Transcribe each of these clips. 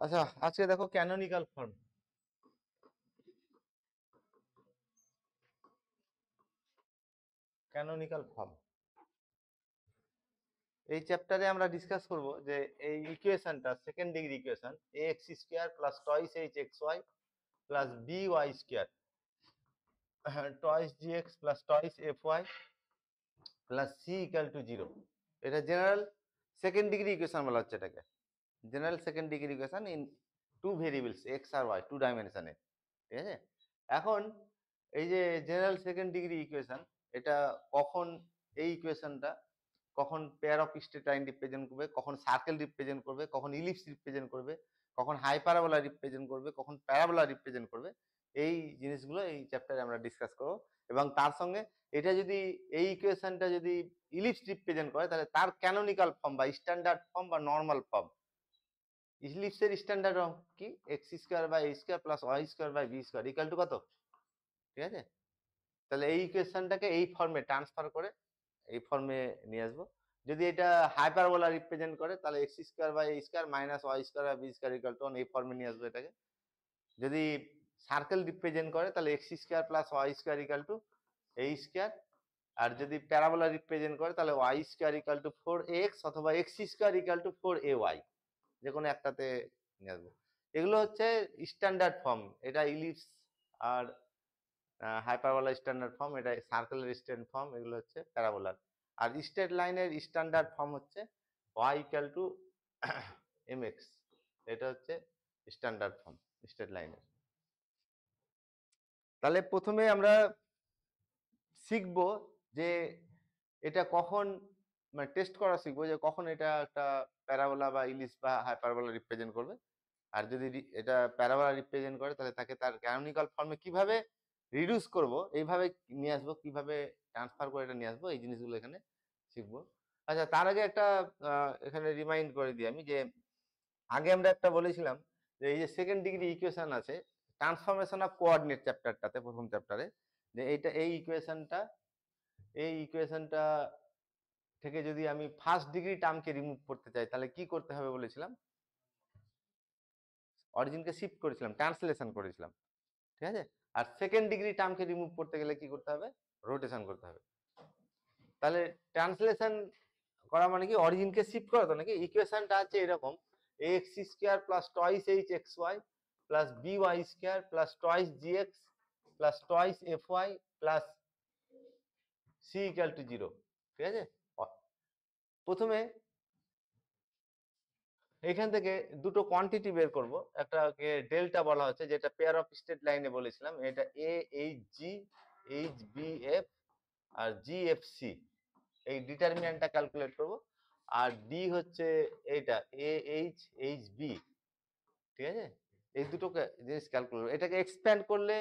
আচ্ছা, আজকে দেখো ক্যানোনিক্যাল ফর্ম। ক্যানোনিক্যাল ফর্ম এই চ্যাপ্টারে আমরা ডিসকাস করব যে এই ইকুয়েশনটা second degree equation ax square plus twice hxy plus by square twice gx plus twice fy plus c equal to 0। এটা জেনারেল সেকেন্ড ডিগ্রি ইকুয়েশন বলা হচ্ছে এটাকে। General second degree equation in two variables x আর y, two ডাইমেনশনে। ঠিক আছে, এখন এই যে জেনারেল সেকেন্ড ডিগ্রি ইকুয়েশন, এটা কখন এই ইকুয়েশনটা কখন pair of straight line represent করবে, কখন সার্কেল রিপ্রেজেন্ট করবে, কখন ইলিপস রিপ্রেজেন্ট করবে, কখন হাইপারবোলা রিপ্রেজেন্ট করবে, কখন প্যারাবোলা রিপ্রেজেন্ট করবে, এই জিনিসগুলো এই চ্যাপ্টারে আমরা ডিসকাস করব। এবং তার সঙ্গে এটা যদি এই ইকুয়েশনটা যদি ইলিপস রিপ্রেজেন্ট করে তাহলে তার ক্যানোনিক্যাল ফর্ম বা স্ট্যান্ডার্ড ফর্ম বা নর্মাল ফর্ম। ইলিপসের স্ট্যান্ডার্ড ফর্ম কি? X square by A square plus Y square by B square equal to কত? ঠিক আছে, তাহলে এই ইকুয়েশনটাকে এই ফর্মে ট্রান্সফার করে এই ফর্মে নিয়ে আসবো। যদি এটা হাইপারবোলা রিপ্রেজেন্ট করে তাহলে x square by A square minus y square by B square equal to এই ফর্মে নিয়ে আসবো এটাকে। যদি সার্কেল রিপ্রেজেন্ট করে তাহলে x square plus Y square equal to a square. আর যদি প্যারাবোলা রিপ্রেজেন্ট করে তাহলে Y square equal two 4x অথবা x square equal two 4ay, যে কোনো একটাতে নিয়ে আসবো। এগুলো হচ্ছে স্ট্যান্ডার্ড ফর্ম। এটা ইলিপস আর হাইপারবোলা স্ট্যান্ডার্ড ফর্ম, এটা সার্কেলের স্ট্যান্ডার্ড ফর্ম, এগুলো হচ্ছে প্যারাবোলার। আর স্ট্রেট লাইনের স্ট্যান্ডার্ড ফর্ম হচ্ছে y ইকুয়াল টু mx, এটা হচ্ছে স্ট্যান্ডার্ড ফর্ম স্ট্রেট লাইনের। তাহলে প্রথমে আমরা শিখবো যে এটা কখন, মানে টেস্ট করা শিখবো যে কখন এটা একটা প্যারাবোলা বা ইলিপস বা হাইপারবোলা রিপ্রেজেন্ট করবে। আর যদি এটা প্যারাবোলা রিপ্রেজেন্ট করে তাহলে তাকে তার ক্যানোনিক্যাল ফর্মে কিভাবে রিডিউস করব, এইভাবে নিয়ে আসবো, কিভাবে ট্রান্সফার করে এটা নিয়ে আসবো, এই জিনিসগুলো এখানে শিখবো। আচ্ছা, তার আগে একটা এখানে রিমাইন্ড করে দিই আমি যে আগে আমরা একটা বলেছিলাম যে এই যে সেকেন্ড ডিগ্রি ইকুয়েশন আছে ট্রান্সফরমেশন অফ কোঅর্ডিনেট চ্যাপ্টারটাতে, প্রথম চ্যাপ্টারে, যে এইটা এই ইকুয়েশনটা থেকে যদি আমি ফার্স্ট ডিগ্রি টার্মকে রিমুভ করতে চাই তাহলে কি করতে হবে বলেছিলাম? অরিজিনকে শিফট করেছিলাম, ট্রান্সলেশন করেছিলাম। ঠিক আছে, আর সেকেন্ড ডিগ্রি টার্মকে রিমুভ করতে গেলে কি করতে হবে? রোটেশন করতে হবে। তাহলে ট্রান্সলেশন করা মানে কি? অরিজিনকে শিফট করা, তো নাকি? ইকুয়েশনটা আছে এরকম, x square plus twice H x Y plus B Y square plus twice G x plus twice F Y plus c equal to 0। ঠিক আছে, প্রথমে এখান থেকে দুটো কোয়ান্টিটি বের করব। একটাকে ডেল্টা বলা হচ্ছে, যেটা পেয়ার অফ স্ট্রেট লাইনে বলেছিলাম, এটা a H G, H B F আর জি এফ সি, এই ডিটারমিনেন্টটা ক্যালকুলেট করব। আর ডি হচ্ছে এইটা এ এইচ এইচ বি। ঠিক আছে, এই দুটো জিনিস ক্যালকুলেট, এটাকে এক্সপ্যান্ড করলে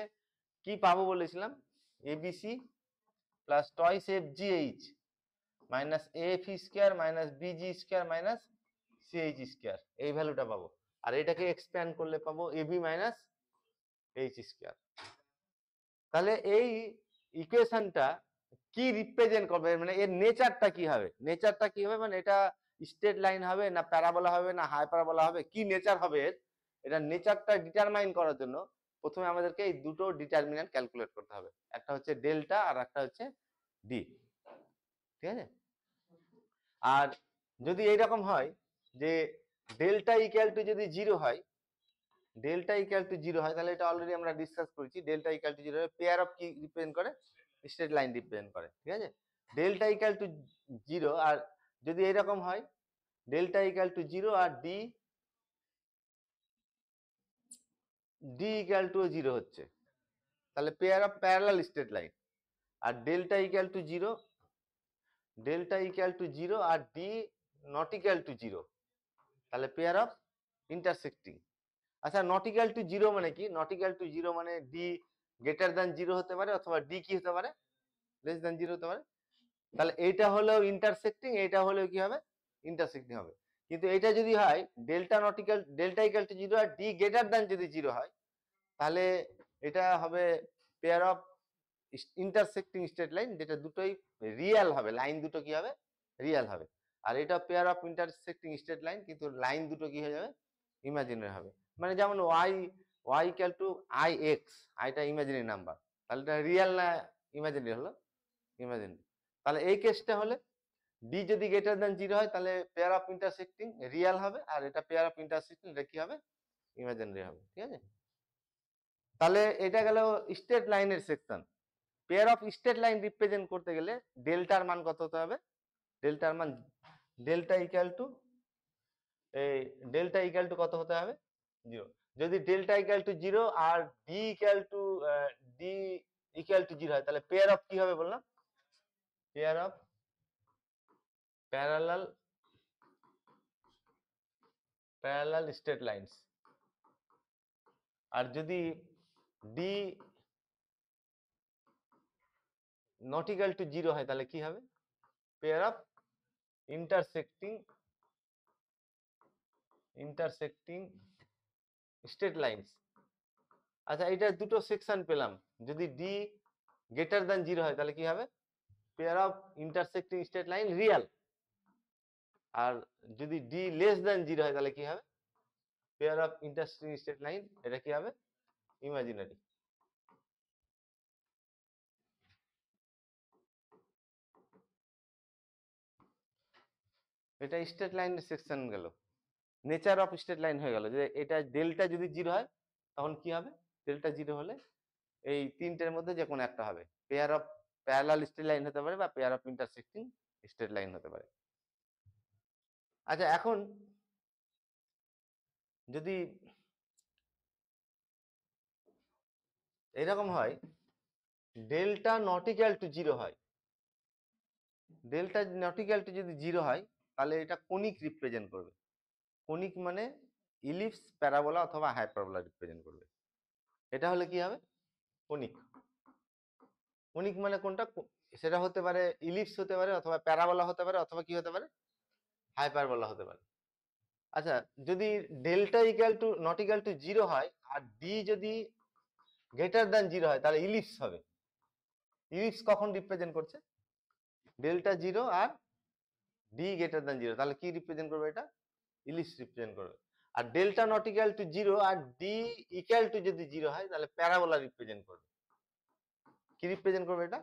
কি পাবো বলেছিলাম? Abc plus twice F G h minus F square minus busy square minus CH square, এই ভ্যালুটা পাবো। আর এটাকে এক্সপ্যান্ড করলে পাবো এবি মাইনাস এইচ স্কোয়ার। তাহলে এই ইকুয়েশনটা কি রিপ্রেজেন্ট করবে, মানে এর নেচারটা কি হবে? নেচারটা কি হবে মানে এটা স্ট্রেট লাইন হবে না প্যারাবোলা হবে না হাইপারবোলা হবে, কি নেচার হবে এর? এটা নেচারটা ডিটারমাইন করার জন্য প্রথমে আমাদেরকে এই দুটো ডিটারমিনেন্ট ক্যালকুলেট করতে হবে। একটা হচ্ছে ডেল্টা আর একটা হচ্ছে ডি। ঠিক আছে, আর যদি এইরকম হয় যে ডেল্টা ইকুয়াল টু যদি 0 হয়, ডেল্টা ইকুয়াল টু 0 হয়, তাহলে এটা অলরেডি আমরা ডিসকাস করেছি। Delta equal to 0 pair of কি রিপ্রেজেন্ট করে? স্ট্রেট লাইন রিপ্রেজেন্ট করে। ঠিক আছে, ডেল্টা ইকুয়াল টু 0, আর যদি এরকম হয় ডেল্টা ইকুয়াল টু 0 আর ডি ইকুয়াল টু 0 হচ্ছে, তাহলে pair of parallel straight line. আর ডেল্টা ইকুয়াল টু 0, আর ডি নট ইকুয়াল টু 0, তাহলে পেয়ার অফ ইন্টারসেক্টিং। আচ্ছা, নট ইকুয়াল টু 0 মানে কি? নট ইকুয়াল টু 0 মানে ডি গ্রেটার দ্যান 0 হতে পারে অথবা ডি কি হতে পারে? লেস দ্যান 0 হতে পারে। তাহলে এইটা হলেও ইন্টারসেক্টিং, এইটা হলেও কি হবে? ইন্টারসেক্টিং হবে। কিন্তু এটা যদি হয় ডেল্টা ইকুয়াল টু 0 আর ডি গ্রেটার দ্যান যদি 0 হয়, তাহলে এটা হবে pair of intersecting straight line, যেটা দুটোই রিয়েল হবে। লাইন দুটো কি হবে? রিয়েল হবে। আর এটা pair of intersecting straight line, কিন্তু লাইন দুটো কি হয়ে যাবে? ইমাজিনারি হবে। মানে যেমন y equal to i x, আইটা ইমাজিনারি নাম্বার, তাহলে এটা রিয়েল না ইমাজিনারি হলো? ইমাজিনারি। তাহলে এই কেসটা হলে ডি যদি গ্রেটার দ্যান 0 হয় তাহলে পেয়ার অফ ইন্টারসেক্টিং রিয়েল হবে, আর এটা পেয়ার অফ ইন্টারসেক্টিং এটা কি হবে? ইমাজিনারি হবে। ঠিক আছে? তাহলে এটা গেল স্ট্রেট লাইনের section. Pair of straight line represent করতে গেলে ডেল্টার মান কত হতে হবে? ডেল্টার মান ডেল্টা ইকুয়াল টু এই ডেল্টা ইকুয়াল টু কত হতে হবে? 0। যদি ডেল্টা ইকুয়াল টু 0 আর D equal to D equal to 0 হয় তাহলে পেয়ার অফ কি হবে বললাম? Pair of parallel straight lines. আর যদি ডি নট ইকুয়াল টু 0 হয় তাহলে কি হবে? Pair of intersecting straight lines. আচ্ছা, এটা দুটো সেকশন পেলাম। যদি ডি গ্রেটার দ্যান 0 হয় তাহলে কি হবে? Pair of intersecting straight line real. আর যদি ডি লেস দ্যান 0 হয় তাহলে কি হবে? Pair of intersecting straight line এটা কি হবে? ইমাজিনারি। এটা স্ট্রেট লাইনের সেকশন গেল। নেচার অফ স্ট্রেট লাইন হয়ে গেল যে এটা ডেল্টা যদি 0 হয় তখন কি হবে? ডেল্টা 0 হলে এই তিনটের মধ্যে যে কোনো একটা হবে। Pair of parallel straight line হতে পারে বা pair of intersecting straight line হতে পারে। আচ্ছা, এখন যদি এরকম হয় ডেল্টা নট ইকুয়াল টু 0 হয়, ডেল্টা নট ইকুয়াল টু যদি 0 হয় তাহলে এটা কোনিক রিপ্রেজেন্ট করবে। কোনিক মানে ইলিপস, প্যারাবোলা অথবা হাইপারবোলা রিপ্রেজেন্ট করবে। এটা হলে কি হবে? কোনিক। কোনিক মানে কোনটা? সেটা হতে পারে ইলিপস হতে পারে, অথবা প্যারাবোলা হতে পারে, অথবা কি হতে পারে? হাইপারবোলা হতে পারে। আচ্ছা, যদি delta equal to not equal to 0 হয় আর ডি যদি গ্রেটার দ্যান 0 হয় তাহলে ইলিপস হবে। ইলিপস কখন রিপ্রেজেন্ট করছে? ডেল্টা 0 আর ডি গ্রেটার দ্যান 0, তাহলে কি রিপ্রেজেন্ট করবে? এটা ইলিপস রিপ্রেজেন্ট করবে। আর ডেল্টা নট ইকুয়াল টু 0 আর ডি ইকুয়াল টু যদি 0 হয় তাহলে প্যারাবোলা রিপ্রেজেন্ট করবে। কি রিপ্রেজেন্ট করবে? এটা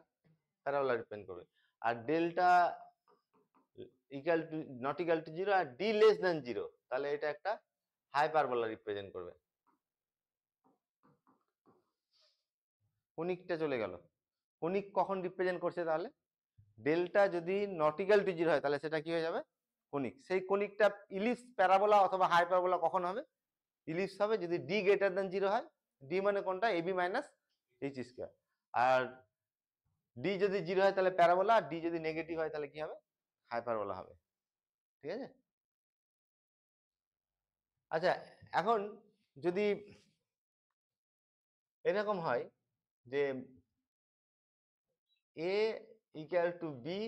প্যারাবোলা রিপ্রেজেন্ট করবে। আর delta equal to not equal to 0 আর ডি লেস দ্যান 0 তাহলে এটা একটা হাইপারবোলা রিপ্রেজেন্ট করবে। কোনিকটা চলে গেল। কোনিক কখন রিপ্রেজেন্ট করছে? তাহলে ডেল্টা যদি নট ইকুয়াল টু 0 হয় তাহলে সেটা কি হয়ে যাবে? কোনিক। সেই কোনিকটা ইলিপস, প্যারাবোলা অথবা হাইপারবোলা কখন হবে? ইলিপস হবে যদি ডি গ্রেটার দ্যান 0 হয়। ডি মানে কোনটা? AB minus H square. আর ডি যদি 0 হয় তাহলে প্যারাবোলা, আর ডি যদি নেগেটিভ হয় তাহলে কি হবে? হাইপারবোলা হবে। ঠিক আছে? আচ্ছা, এখন যদি এরকম হয় যে এ ইকুয়াল টু বি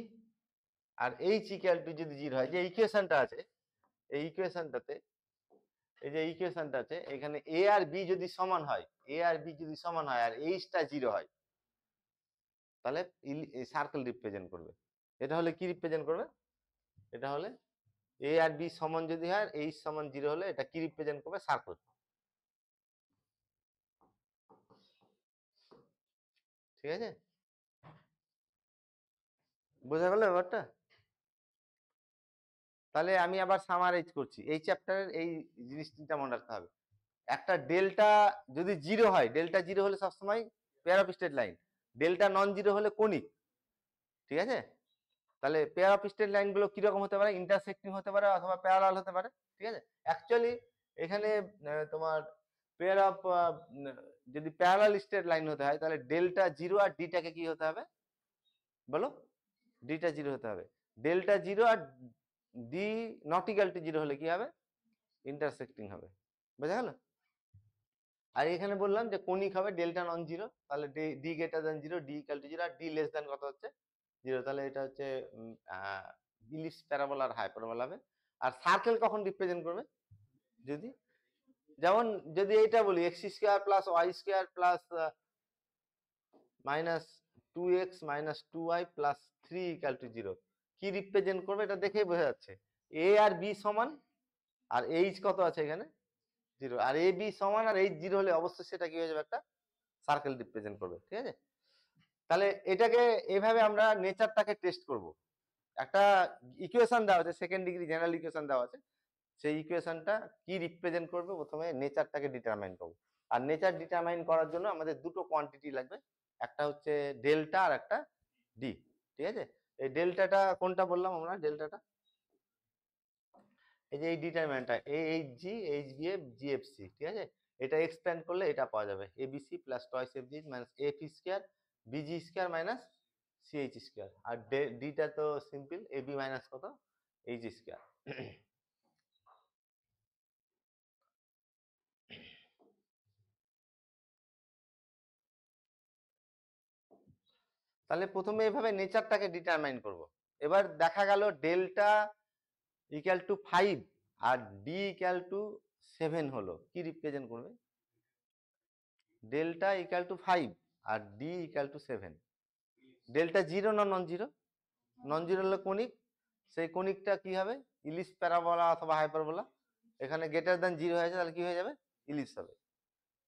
আর এইচ ইকুয়াল টু যদি 0 হয়, যে ইকুয়েশনটা আছে এই ইকুয়েশনটাতে, এই যে ইকুয়েশনটা আছে এখানে এ আর বি যদি সমান হয়, এ আর বি যদি সমান হয় আর এইচটা 0 হয় তাহলে সার্কেল রিপ্রেজেন্ট করবে। এটা হলে কি রিপ্রেজেন্ট করবে? এটা হলে এ আর বি সমান যদি হয়, এইচ সমান 0 হলে এটা কি রিপ্রেজেন্ট করবে? সার্কেল। ঠিক আছে? বোঝা গেল ব্যাপারটা? তাহলে আমি আবার সামারাইজ করছি। এই চ্যাপ্টারের এই জিনিসটা মনে রাখতে হবে। একটা ডেল্টা যদি 0 হয়, ডেল্টা 0 হলে সবসময় pair of straight line, delta non 0 হলে কোনিক। ঠিক আছে? তাহলে পেয়ার অফ স্ট্রেট লাইন গুলো কিরকম হতে পারে? ইন্টারসেক্টিং হতে পারে অথবা প্যারালাল হতে পারে। ঠিক আছে? অ্যাকচুয়ালি এখানে তোমার পেয়ার অফ যদি প্যারালাল স্ট্রেট লাইন হতে হয় তাহলে ডেল্টা 0 আর ডিটাকে কি হতে হবে বলো? ডিটা 0 হতে হবে। ডেল্টা 0 আর ডি নট ইকুয়াল টু 0 হলে কি হবে? ইন্টারসেক্টিং হবে। বোঝা গেল? আর এখানে বললাম যে কোনিক হবে ডেল্টা নন 0, তাহলে d greater than 0, d equal to 0 আর ডি লেস দ্যান কত হচ্ছে? 0, তাহলে এটা হচ্ছে ইলিপস, প্যারাবোলা আর হাইপারবোলা হবে। আর সার্কেল কখন রিপ্রেজেন্ট করবে? যদি যেমন যদি এটা বলি x square plus y square plus minus 2x minus 2y plus 3 equal to 0, কি রিপ্রেজেন্ট করবে? এটা দেখেই বোঝা যাচ্ছে। এ আর বি সমান আর এইচ কত আছে এখানে? জিরো, আর এ বি সমান আর এইচ জিরো হলে অবশ্যই সেটা কি হয়ে যাবে, একটা সার্কেল রিপ্রেজেন্ট করবে, ঠিক আছে। তাহলে এটাকে এইভাবে আমরা নেচারটাকে টেস্ট করব। একটা ইকুয়েশন দেওয়া আছে, সেকেন্ড ডিগ্রি জেনারেল ইকুয়েশন দেওয়া আছে, সেই ইকুয়েশনটা কি রিপ্রেজেন্ট করবে, প্রথমে নেচারটাকে ডিটারমাইন করব। আর নেচার ডিটারমাইন করার জন্য আমাদের দুটো কোয়ান্টিটি লাগবে, একটা হচ্ছে ডেল্টা আর একটা ডি, ঠিক আছে। এই ডেল্টাটা কোনটা বললাম আমরা, ডেল্টাটা এই যে এই ডিটারমাইনটা H G H B F G F C, ঠিক আছে। এটা এক্সপ্যান্ড করলে এটা পাওয়া যাবে, ABC plus twice F G minus F square BG square minus CH square, আর ডিটা তো সিম্পল, এবি মাইনাস কত এইচ স্কোয়ার। তাহলে প্রথমে এভাবে নেচারটাকে ডিটারমাইন করব। এবার দেখা গেল ডেল্টা ইকুয়াল টু 5 আর ডি ইকুয়াল টু 7 হলো, কি রিপ্রেজেন্ট করবে, ডেল্টা ইকুয়াল টু 5 আর D equal to 7। Delta zero না নন জিরো, নন জিরো হলো কনিক, সেই কনিকটা কি হবে, ইলিপস প্যারাবোলা অথবা হাইপারবোলা, এখানে গ্রেটার দ্যান জিরো হয়েছে, তাহলে কি হয়ে যাবে, ইলিপস হবে।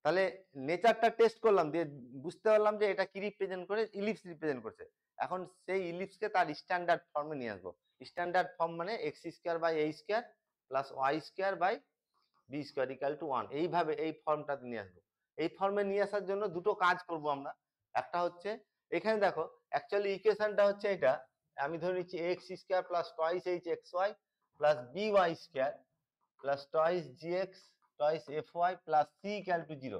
তাহলে নেচারটা টেস্ট করলাম, দিয়ে বুঝতে পারলাম যে এটা কি রিপ্রেজেন্ট করে, ইলিপস রিপ্রেজেন্ট করছে। এখন সেই ইলিপসকে তার স্ট্যান্ডার্ড ফর্মে নিয়ে আসবো। স্ট্যান্ডার্ড ফর্ম মানে x square by A square plus Y square by B square equal to 1, এইভাবে এই ফর্মটাতে নিয়ে আসবো। এই ফর্মে নিয়ে আসার জন্য দুটো কাজ করব আমরা। একটা হচ্ছে এখানে দেখো, অ্যাকচুয়ালি ইকুয়েশনটা হচ্ছে এটা, আমি ধরে নিচ্ছি X square plus twice H x Y plus B Y square plus twice G X twice F Y plus C equal to 0।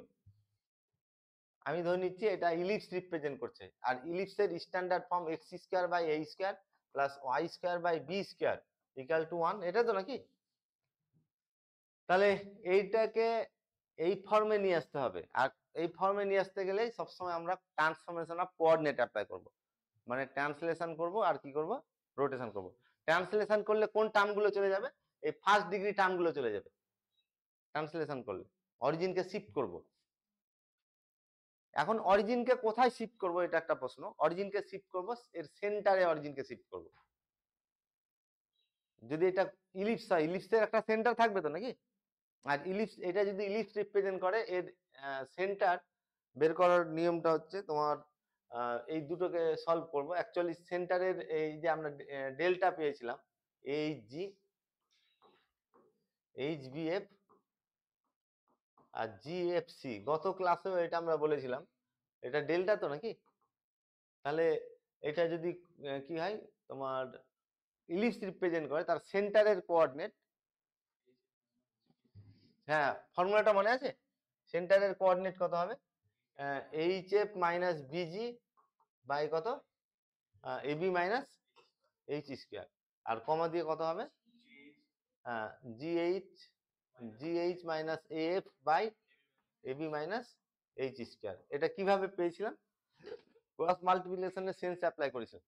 আমি ধরে নিচ্ছি এটা ইলিপস রিপ্রেজেন্ট করছে, আর ইলিপসের standard form X square by A square plus Y square by B square equal to 1, এটা তো নাকি। তাহলে এইটাকে এই ফর্মে নিয়ে আসতে হবে, আর এই ফর্মে নিয়ে আসতে গেলে সবসময় আমরা ট্রান্সফরমেশন অফ কোঅর্ডিনেট অ্যাপ্লাই করব, মানে ট্রান্সলেশন করব আর কি করব, রোটেশন করব। ট্রান্সলেশন করলে কোন টার্মগুলো চলে যাবে, এই ফার্স্ট ডিগ্রি টার্মগুলো চলে যাবে ট্রান্সলেশন করলে, অরিজিনকে শিফট করব। এখন অরিজিনকে কোথায় শিফট করব, এটা একটা প্রশ্ন। অরিজিনকে শিফট করব এর সেন্টারে, অরিজিনকে শিফট করব। যদি এটা ইলিপস হয়, ইলিপসের একটা সেন্টার থাকবে তো নাকি, আর ইলিপস, এটা যদি ইলিপস রিপ্রেজেন্ট করে, এর সেন্টার বের করার নিয়মটা হচ্ছে তোমার, এই দুটোকে সলভ করব। অ্যাকচুয়ালি সেন্টারের এই যে আমরা ডেল্টা পেয়েছিলাম, H G H B F আর জি এফ সি, গত ক্লাসেও এটা আমরা বলেছিলাম, এটা ডেল্টা তো নাকি। তাহলে এটা যদি কি হয় তোমার ইলিপস রিপ্রেজেন্ট করে, তার সেন্টারের কোঅর্ডিনেট, হ্যাঁ ফর্মুলাটা মনে আছে, সেন্টারের কোঅর্ডিনেট কত হবে, h f minus bg by কত, এবি মাইনাস এইচ স্কোয়ার, আর কমা দিয়ে কত হবে, gh gh minus f by ab minus H square. এটা কিভাবে পেয়েছিলাম, ক্রস মাল্টিপ্লিকেশনের সেন্স অ্যাপ্লাই করেছিলাম।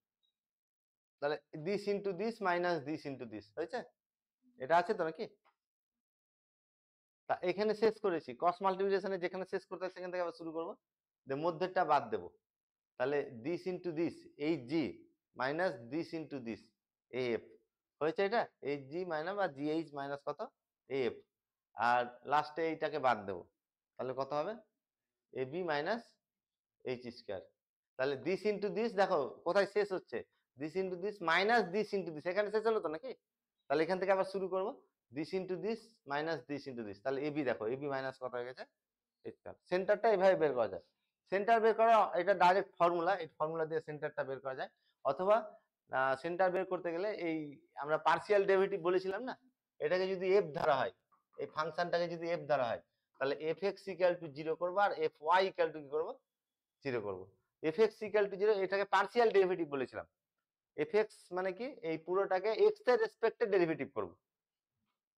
তাহলে this into this minus this into this হয়েছে, এটা আছে তো নাকি। তা এখানে শেষ করেছি, ক্রস মাল্টিপ্লিকেশনে যেখানে শেষ করতে হয় সেখান থেকে আবার শুরু করবো, মধ্যেরটা বাদ দেবো। তাহলে this into this H G minus this into this F হয়েছে, এটা এইচ জি মাইনাস বা জি এইচ মাইনাস কত এফ, আর লাস্টে এইটাকে বাদ দেবো, তাহলে কত হবে, A B minus H square. তাহলে দিস ইন্টু দিস দেখো কোথায় শেষ হচ্ছে, this into this minus this into this, এখানে শেষ হলো তো নাকি। তাহলে এখান থেকে আবার শুরু করবো, this into this minus this into this, তাহলে এবি দেখো, এবি মাইনাস কত হয়ে গেছে, সেন্টারটা এইভাবে বের করা যায়। সেন্টার বের করা এটা ডাইরেক্ট ফর্মুলা, এই ফর্মুলা দিয়ে সেন্টারটা বের করা যায়। অথবা সেন্টার বের করতে গেলে এই আমরা পার্সিয়াল ডেরিভেটিভ বলেছিলাম না, এটাকে যদি এফ ধরা হয়, এই ফাংশনটাকে যদি এফ ধরা হয়, তাহলে এফ এক্স ইকুয়াল টু 0 করবো, আর এফ ওয়াই ইকুয়াল টু কি করবো, 0 করবো। এফ এক্স ইকুয়াল টু 0, এটাকে পার্সিয়াল ডেরিভেটিভ বলেছিলাম। এফ এক্স মানে কি, এই পুরোটাকে এক্স এর রেসপেক্টে ডেরিভেটিভ করবো,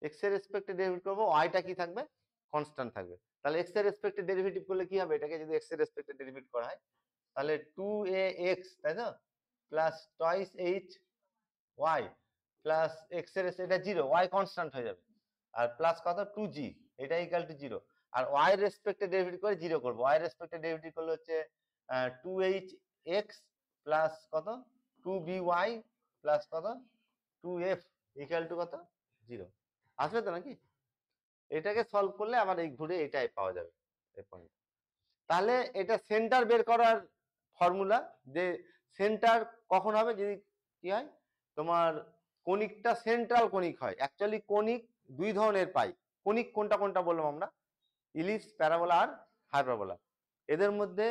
এক্স এর রেসপেক্টে ডেরিভেটিভ করবো, ওয়াইটা কি থাকবে, কনস্ট্যান্ট থাকবে। তাহলে এক্স এর রেসপেক্টে ডেরিভেটিভ করলে কি হবে, এটাকে যদি এক্স এর রেসপেক্টে ডেরিভেটিভ করা হয়, তাহলে 2ax, তাই তো, plus twice h y plus x এর, এটা 0, ওয়াই কনস্ট্যান্ট হয়ে যাবে, আর প্লাস কত 2g, এটা ইকুয়াল টু 0। আর ওয়াই এর রেসপেক্টে ডেরিভেটিভ করে 0 করব, ওয়াই এর রেসপেক্টে ডেরিভেটিভ করলে হচ্ছে 2hx প্লাস কত 2by প্লাস কত 2f ইকুয়াল টু কত 0, আসবে তো নাকি। এটাকে সলভ করলে আবার এই ঘুরে এটাই পাওয়া যাবে এই পয়েন্ট। তাহলে এটা সেন্টার বের করার ফর্মুলা, যে সেন্টার কখন হবে যদি কি হয় তোমার কনিকটা সেন্ট্রাল কনিক হয়। অ্যাকচুয়ালি কনিক দুই ধরনের পাই। কনিক কোনটা কোনটা বললাম আমরা, ইলিপস, প্যারাবোলা আর হাইপারবোলা। এদের মধ্যে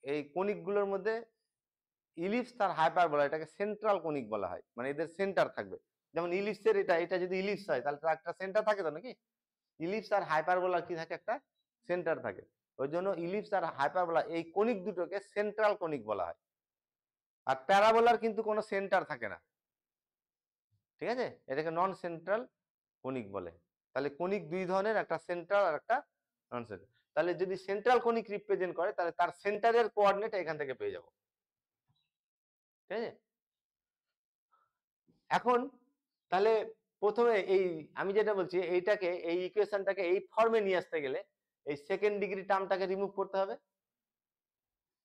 এই কনিকগুলোর মধ্যে ইলিপস আর হাইপারবোলা এটাকে সেন্ট্রাল কনিক বলা হয়, মানে এদের সেন্টার থাকবে। যেমন ইলিপসের এটা এটা যদি ইলিপস হয় তাহলে তার একটা সেন্টার থাকে তো নাকি, ইলিপস আর হাইপারবোলা কি থাকে, একটা সেন্টার থাকে। ওই জন্য ইলিপস আর হাইপারবোলা এই কনিক দুটোকে সেন্ট্রাল কনিক বলা হয়। আর প্যারাবোলার কিন্তু কোনো সেন্টার থাকে না, ঠিক আছে, এটাকে নন সেন্ট্রাল কনিক বলে। তাহলে কনিক দুই ধরনের, একটা সেন্ট্রাল আর একটা নন সেন্ট্রাল। তাহলে যদি সেন্ট্রাল কনিক রিপ্রেজেন্ট করে তাহলে তার সেন্টারের কোঅর্ডিনেট এখান থেকে পেয়ে যাব, ঠিক আছে। এখন তাহলে প্রথমে এই আমি যেটা বলছি এইটাকে, এই ইকুয়েশনটাকে এই ফর্মে নিয়ে আসতে গেলে এই সেকেন্ড ডিগ্রি টার্মটাকে রিমুভ করতে হবে,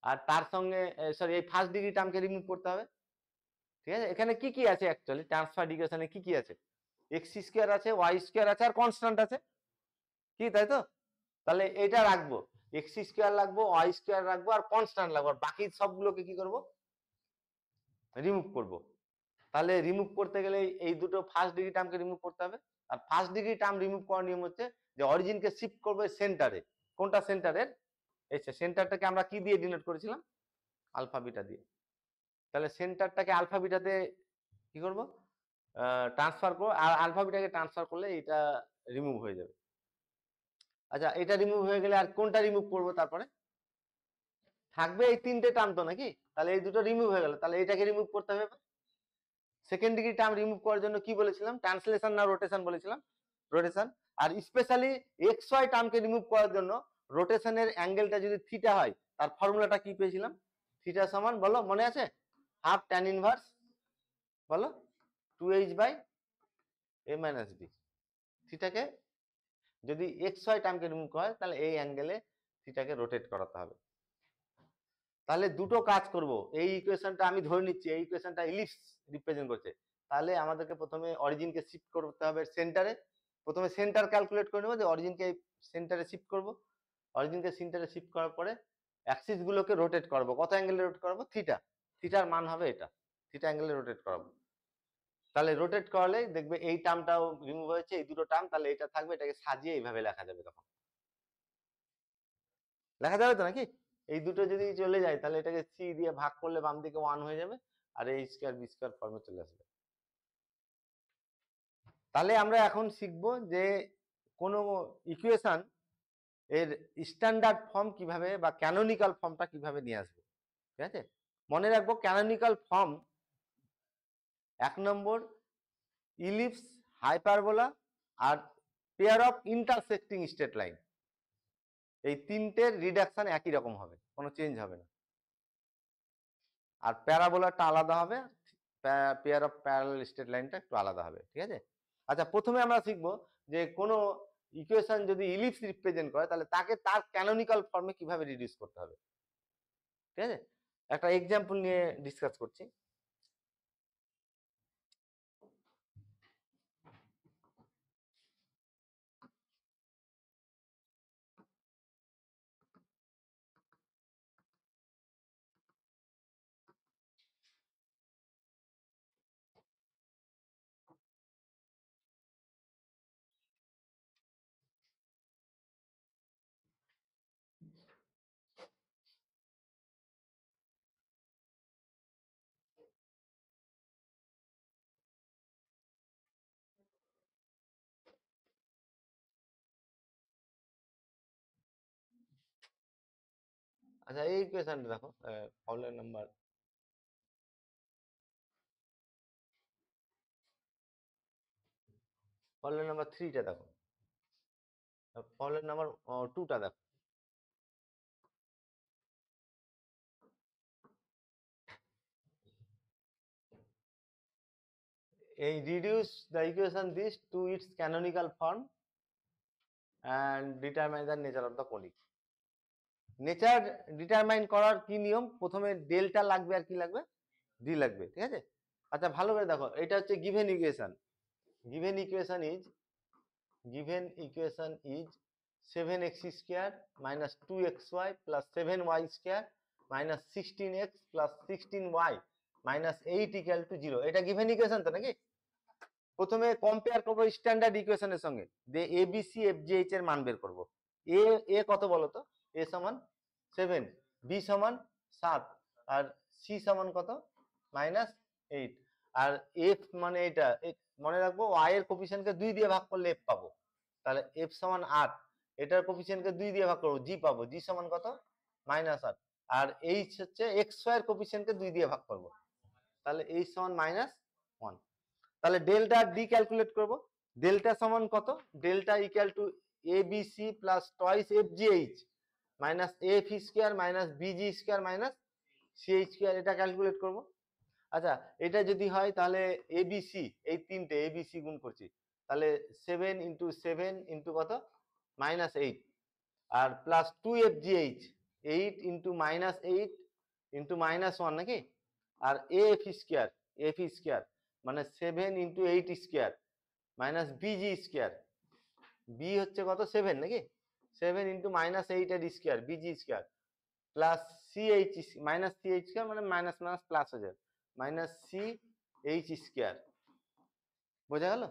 আর তার সঙ্গে সরি এই ফার্স্ট ডিগ্রি টার্মকে রিমুভ করতে হবে, ঠিক আছে। এখানে কি কি আছে অ্যাকচুয়ালি ট্রান্সফার ইকুয়েশনে কি কি আছে, এক্স স্কোয়ার আছে, ওয়াই স্কোয়ার আছে, আর কনস্ট্যান্ট আছে, কি তাই তো। তাহলে এটা রাখবো, এক্স স্কোয়ার রাখবো, ওয়াই স্কোয়ার রাখবো, আর কনস্ট্যান্ট রাখবো, আর বাকি সবগুলোকে কি করব, রিমুভ করব। তাহলে রিমুভ করতে গেলে এই দুটো ফার্স্ট ডিগ্রি টার্মকে রিমুভ করতে হবে। আর ফার্স্ট ডিগ্রি টার্ম রিমুভ করার নিয়ম হচ্ছে যে অরিজিনকে শিফট করবে সেন্টারে। কোনটা সেন্টারের, এই সেন্টারটাকে আমরা কি দিয়ে ডিনোট করেছিলাম, আলফা বিটা দিয়ে। তাহলে সেন্টারটাকে আলফা বিটাতে কি করব, ট্রান্সফার করব, আর আলফা বিটাকে ট্রান্সফার করলে এটা রিমুভ হয়ে যাবে। আচ্ছা, এটা রিমুভ হয়ে গেলে আর কোনটা রিমুভ করব, তারপরে থাকবে এই তিনটে টার্ম তো নাকি, তাহলে এই দুটো রিমুভ হয়ে গেল, তাহলে এটাকে রিমুভ করতে হবে। সেকেন্ড ডিগ্রি টার্ম রিমুভ করার জন্য কি বলেছিলাম, ট্রান্সলেশন না রোটেশন বলেছিলাম, রোটেশন। আর স্পেশালি এক্স ওয়াই টার্মকে রিমুভ করার জন্য রোটেশনের অ্যাঙ্গেলটা যদি থিটা হয় তার ফর্মুলাটা কি পেয়েছিলাম, থিটা সমান বলো, মনে আছে, হাফ ট্যান ইনভার্স বলো 2h by a minus b। থিটাকে যদি এক্স ওয়াই টার্মকে রিমুভ করা হয় তাহলে এই অ্যাঙ্গেলে থিটাকে রোটেট করাতে হবে। তাহলে দুটো কাজ করব, এই ইকুয়েশনটা আমি ধরে নিচ্ছি এই ইকুয়েশনটা ইলিপস রিপ্রেজেন্ট করছে, তাহলে আমাদেরকে প্রথমে অরিজিনকে শিফট করতে হবে সেন্টারে। প্রথমে সেন্টার ক্যালকুলেট করে নেব, যে অরিজিনকে সেন্টারে শিফট করব। অরিজিনকে সেন্টারে শিফট করার পরে অ্যাক্সিস গুলোকে রোটেট করব, কত অ্যাঙ্গেলে রোটেট করব, থিটা। থিটার মান হবে এটা, থিটা অ্যাঙ্গেলে রোটেট করাবো। তাহলে রোটেট করালে দেখবে এই টার্মটাও রিমুভ হয়েছে, এই দুটো টার্ম, তাহলে এটা থাকবে, এটাকে সাজিয়ে এইভাবে লেখা যাবে, তখন লেখা যাবে তো নাকি। এই দুটো যদি চলে যায় তাহলে এটাকে সি দিয়ে ভাগ করলে বাম দিকে 1 হয়ে যাবে, আর এই স্কয়ার বি স্কয়ার ফর্মে চলে আসবে। তাহলে আমরা এখন শিখব যে কোনো ইকুয়েশন এর স্ট্যান্ডার্ড ফর্ম কিভাবে বা ক্যানোনিক্যাল ফর্মটা কিভাবে নিয়ে আসবো, ঠিক আছে। মনে রাখবো canonical form, 1 number ellipse, hyperbola আর pair of intersecting straight line, এই তিনটের রিডাকশন একই রকম হবে, কোনো চেঞ্জ হবে না। আর প্যারাবোলাটা আলাদা হবে, পেয়ার অফ প্যারালাল স্ট্রেট লাইনটা একটু আলাদা হবে, ঠিক আছে। আচ্ছা, প্রথমে আমরা শিখবো যে কোনো ইকুয়েশন যদি ইলিপস রিপ্রেজেন্ট করে তাহলে তাকে তার ক্যানোনিক্যাল ফর্মে কিভাবে রিডিউস করতে হবে, ঠিক আছে। একটা এক্সাম্পল নিয়ে ডিসকাস করছি। আচ্ছা, এই ইকুয়েশনটা দেখো, প্রবলেম নাম্বার প্রবলেম নাম্বার 3টা দেখো, প্রবলেম নাম্বার 2টা দেখো। এই reduce the equation this to its canonical form and determine the nature of the conic। Nature determine করার কি নিয়ম, প্রথমে ডেল্টা লাগবে আর কি লাগবে, ডি লাগবে, ঠিক আছে। আচ্ছা, ভালো করে দেখো, এটা হচ্ছে given equation. Given equation is given equation is 7x square minus 2xy plus 7y square minus 16x plus 16y minus 8 equal to 0 এটা given equation তো নাকি প্রথমে কম্পেয়ার করব স্ট্যান্ডার্ড ইকুয়েশনের সঙ্গে যে A B C F G H এর মান বের করব এ এ কত বলো তো এ সমান 7 বি সমান 7 আর সি সমান কত -8 আর এফ মানে এটা মনে রাখবো y এর কোফিশিয়েন্টকে 2 দিয়ে ভাগ করলে এফ পাবো তাহলে এফ সমান 8 এটার কোফিশিয়েন্টকে 2 দিয়ে ভাগ করব জি পাবো জি সমান কত -8 আর এইচ হচ্ছে এক্স ওয়াই এর কোফিশিয়েন্টকে 2 দিয়ে ভাগ করব তাহলে এইচ সমান -1 তাহলে ডেল্টা ডি ক্যালকুলেট করব ডেল্টা সমান কত delta equal to A B C plus twice F G h minus f square minus bg square minus ch square এটা ক্যালকুলেট করব আচ্ছা এটা যদি হয় তাহলে এবিসি এই তিনটে এবিসি গুণ করছি তাহলে 7 ইনটু 7 ইনটু কত -8 আর প্লাস 2FGH 8 ইনটু -8 ইনটু -1 নাকি আর এফ স্কয়ার মানে 7 into 8 square minus bg square b হচ্ছে কত 7 নাকি 7 ইনটু -8 এর square busy square plus ch minus ch square মানে মাইনাস মাইনাস প্লাস হয়ে যাবে মাইনাস সি এইচ স্কয়ার বোঝা গেল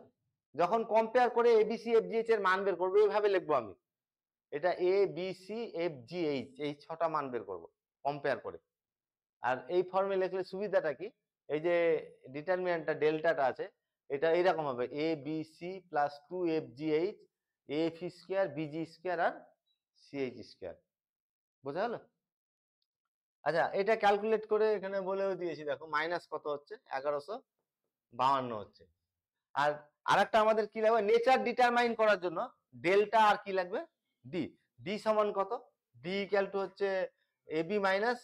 যখন কম্পেয়ার করে এবিসি এফজিএইচ এর মান বের করবো এইভাবে লিখবো আমি এটা A B C F G H এই 6টা মান বের করব কম্পেয়ার করে আর এই ফর্মে লিখলে সুবিধাটা কি এই যে ডিটারমিনেন্টটা ডেল্টাটা আছে এটা এইরকম হবে A B C plus 2FGH F square busy square আর সিএইচ স্কয়ার বোঝা গেল আচ্ছা এটা ক্যালকুলেট করে এখানে বলেও দিয়েছি দেখো মাইনাস কত হচ্ছে 1152 হচ্ছে আর আরেকটা আমাদের কি লাগবে নেচার ডিটারমাইন করার জন্য ডেল্টা আর কি লাগবে ডি ডি সমান কত ডি ইকুয়াল টু হচ্ছে ab minus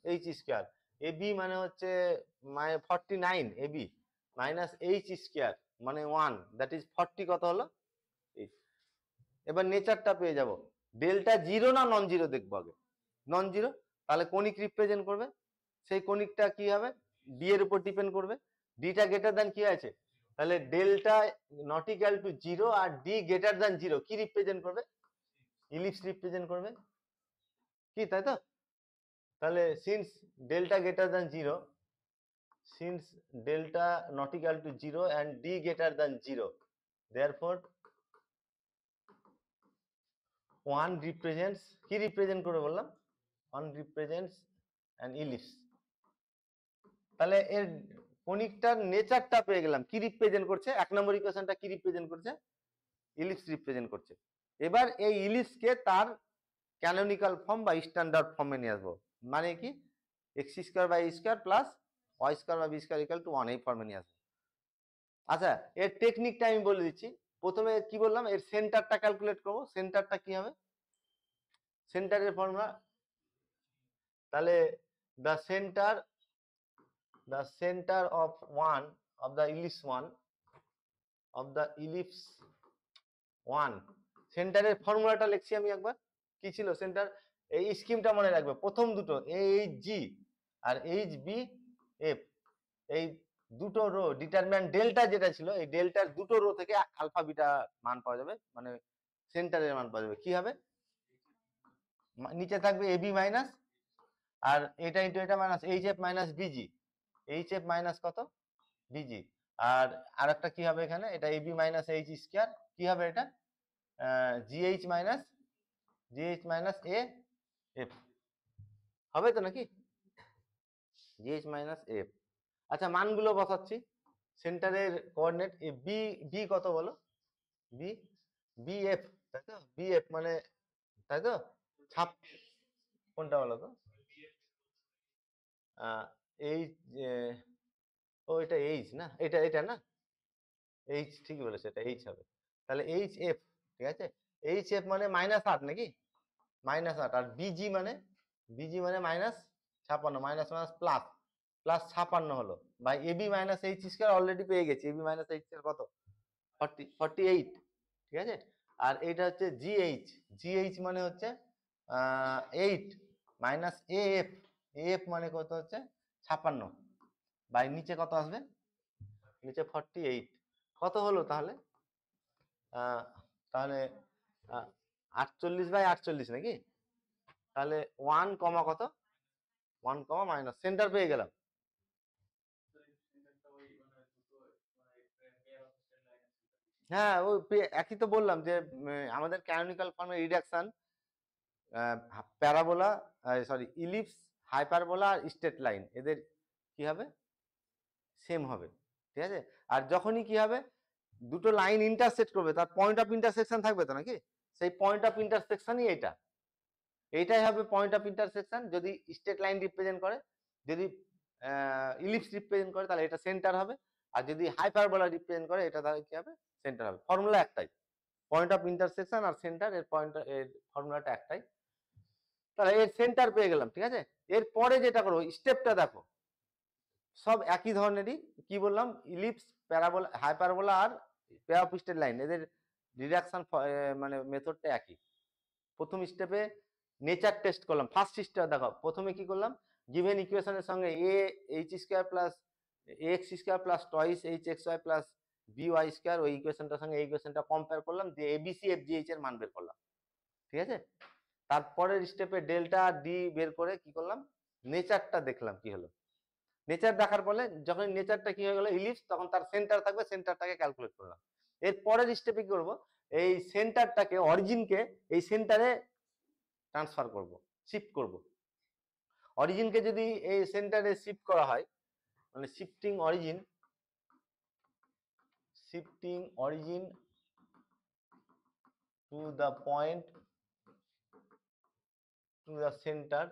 H square ab মানে হচ্ছে 49 এবি মাইনাস এইচ স্কয়ার মানে 1 দ্যাট ইজ 40 কত হলো এবার নেচারটা পেয়ে যাব ডেল্টা জিরো না নন জিরো দেখবো আগে নন জিরো তাহলে কনিক রিপ্রেজেন্ট করবে সেই কনিকটা কি হবে ডি এর উপর ডিপেন্ড করবে ডিটা গ্রেটার দ্যান কি আছে তাহলে ডেল্টা নট ইকুয়াল টু 0 আর ডি গ্রেটার দ্যান 0 কি রিপ্রেজেন্ট করবে ইলিপস রিপ্রেজেন্ট করবে কি তাই তো তাহলে since delta greater than 0 since delta not equal to 0 and d greater than 0 therefore 1 represents কি রিপ্রেজেন্ট করবে বললাম 1 represents an ellipse তাহলে এর কনিকটার নেচারটা পেয়ে গেলাম কি রিপ্রেজেন্ট করছে এক নম্বর ইকুয়েশনটা কি রিপ্রেজেন্ট করছে ইলিপস রিপ্রেজেন্ট করছে এবার এই ইলিপসকে তার ক্যানোনিক্যাল ফর্ম বা স্ট্যান্ডার্ড ফর্মে নিয়ে আসবো মানে কি x square by square plus y square by b square equal to 1 এই ফর্মে নিয়ে আসবো আচ্ছা এর টেকনিকটা আমি বলে দিচ্ছি প্রথমে কি বললাম এর সেন্টারটা ক্যালকুলেট করব সেন্টারটা কি হবে সেন্টারের ফর্মুলা তাহলে the center of the ellipse 1 সেন্টারের ফর্মুলাটা লিখছি আমি একবার কি ছিল সেন্টার এই স্কিমটা মনে রাখবে প্রথম দুটো এইচ জি আর এইচ বি এফ এই দুটো রো ডিটারমিনেন্ট ডেল্টা যেটা ছিল এই ডেল্টার দুটো রো থেকে আলফা বিটা মান পাওয়া যাবে মানে সেন্টারের মান পাওয়া যাবে কি হবে নিচে থাকবে এবি মাইনাস আর এটা ইনটু এটা minus H f minus bg h f minus কত বিজি আর আরেকটা কি হবে এখানে এটা এবি মাইনাস এইচ স্কয়ার কি হবে এটা জিএইচ মাইনাস এ এফ হবে তো নাকি জিএইচ মাইনাস এফ আচ্ছা মানগুলো বসাচ্ছি সেন্টারের কোঅর্ডিনেট বি বি কত বলো বি বি এফ তাই তো বি এফ মানে তাই তো ছাপ কোনটা বলো তো এইচ ও এটা এইচ না এটা এটা না এইচ ঠিকই বলেছে এটা এইচ হবে তাহলে এইচ এফ ঠিক আছে এইচ এফ মানে -8 নাকি -8 আর বিজি মানে -56 মাইনাস মাইনাস প্লাস প্লাস 56 হলো by ab minus H square already পেয়ে গেছি এবি মাইনাস এইচ এর কত 48 ঠিক আছে আর এটা হচ্ছে জিএইচ মানে হচ্ছে 8 মাইনাস এএফ এএফ মানে কত হচ্ছে 56 বাই নিচে কত আসবে নিচে 48 কত হলো তাহলে তাহলে 48/48 নাকি? তাহলে 1 কমা কত, 1 কমা মাইনাস, সেন্টার পেয়ে গেলাম। হ্যাঁ ওই একই তো বললাম যে আমাদের ক্যানোনিকাল ফর্মে reduction, parabola, sorry ellipse, hyperbola আর স্ট্রেট লাইন এদের কি হবে, সেম হবে, ঠিক আছে। আর যখনই কি হবে দুটো লাইন ইন্টারসেক্ট করবে তার পয়েন্ট অফ ইন্টারসেকশন থাকবে তো নাকি, সেই পয়েন্ট অফ ইন্টারসেকশনই এইটাই হবে পয়েন্ট অফ ইন্টারসেকশন। যদি স্ট্রেট লাইন রিপ্রেজেন্ট করে, যদি ইলিপস রিপ্রেজেন্ট করে তাহলে এটা সেন্টার হবে, আর যদি হাইপারবোলা রিপ্রেজেন্ট করে এটা তাহলে কি হবে, সেন্টার হবে। ফর্মুলা একটাই, পয়েন্ট অফ ইন্টারসেকশন আর সেন্টার, এর পয়েন্ট এর ফর্মুলাটা একটাই। তাহলে এর সেন্টার পেয়ে গেলাম, ঠিক আছে। এরপরে যেটা করবো স্টেপটা দেখো, সব একই ধরনেরই, কি বললাম, ইলিপস, প্যারাবোলা, হাইপারবোলা আর পেয়ার অফ স্ট্রেট লাইন এদের রিডাকশন মানে মেথডটা একই। প্রথম স্টেপে নেচার টেস্ট করলাম, ফার্স্ট স্টেপ দেখো, প্রথমে কি করলাম, গিভেন ইকুয়েশনের সঙ্গে a h square plus x square plus twice H x Y plus B Y square, ওই ইকুয়েশনটার সঙ্গে এই ইকুয়েশনটা কম্পেয়ার করলাম, দিয়ে এবিসি এফ জি এইচ এর মান বের করলাম, ঠিক আছে। তারপরের স্টেপে ডেল্টা ডি বের করে কি করলাম, নেচারটা দেখলাম কি হলো। নেচার দেখার পরে যখন নেচারটা কি হয়ে গেল ইলিপস, তখন তার সেন্টার থাকবে, সেন্টারটাকে ক্যালকুলেট করলাম। এর পরের স্টেপে কি করবো, এই সেন্টারটাকে, অরিজিনকে এই সেন্টারে ট্রান্সফার করব, শিফট করব। অরিজিনকে যদি এই সেন্টারে শিফট করা হয়, মানে shifting origin to the point, to the centre,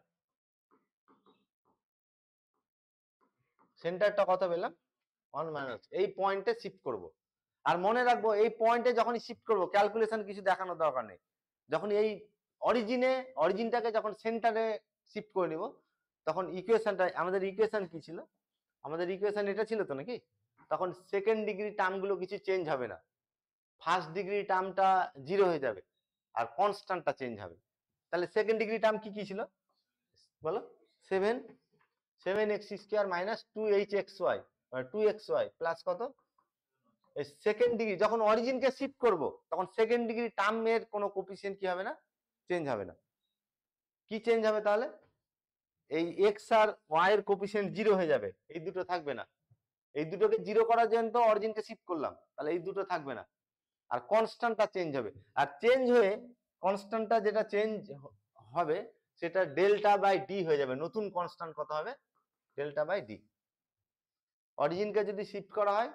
সেন্টারটা কত পেলাম 1 মাইনাস, এই পয়েন্টে শিফট করব। আর মনে রাখবো এই পয়েন্টে যখনই শিফট করব ক্যালকুলেশন কিছু দেখানোর দরকার নেই, যখন এই অরিজিনটাকে যখন সেন্টারে শিফট করে নিব, তখন ইকুয়েশনটা, আমাদের ইকুয়েশন কি ছিল, আমাদের ইকুয়েশন এটা ছিল তো নাকি, তখন সেকেন্ড ডিগ্রি টার্মগুলো কিছু চেঞ্জ হবে না, ফার্স্ট ডিগ্রি টার্মটা 0 হয়ে যাবে আর কনস্ট্যান্টটা চেঞ্জ হবে। তাহলে সেকেন্ড ডিগ্রি টার্ম কি কি ছিল বলো, 7x square minus 2hxy 2xy plus কত, এই সেকেন্ড ডিগ্রি, যখন অরিজিনকে শিফট করব তখন সেকেন্ড ডিগ্রি টার্মের কোনো কোফিসিয়েন্ট কি হবে না, চেঞ্জ হবে না। কি চেঞ্জ হবে তাহলে, এই এক্স আর ওয়াই এর কোফিসিয়েন্ট 0 হয়ে যাবে, এই দুটো থাকবে না। এই দুটোকে 0 করার জন্য তো অরিজিনকে শিফট করলাম, তাহলে এই দুটো থাকবে না, আর কনস্ট্যান্টটা চেঞ্জ হবে। আর চেঞ্জ হয়ে কনস্ট্যান্টটা যেটা চেঞ্জ হবে সেটা ডেল্টা বাই ডি হয়ে যাবে। নতুন কনস্ট্যান্ট কত হবে, ডেল্টা বাই ডি। অরিজিনকে যদি শিফট করা হয়,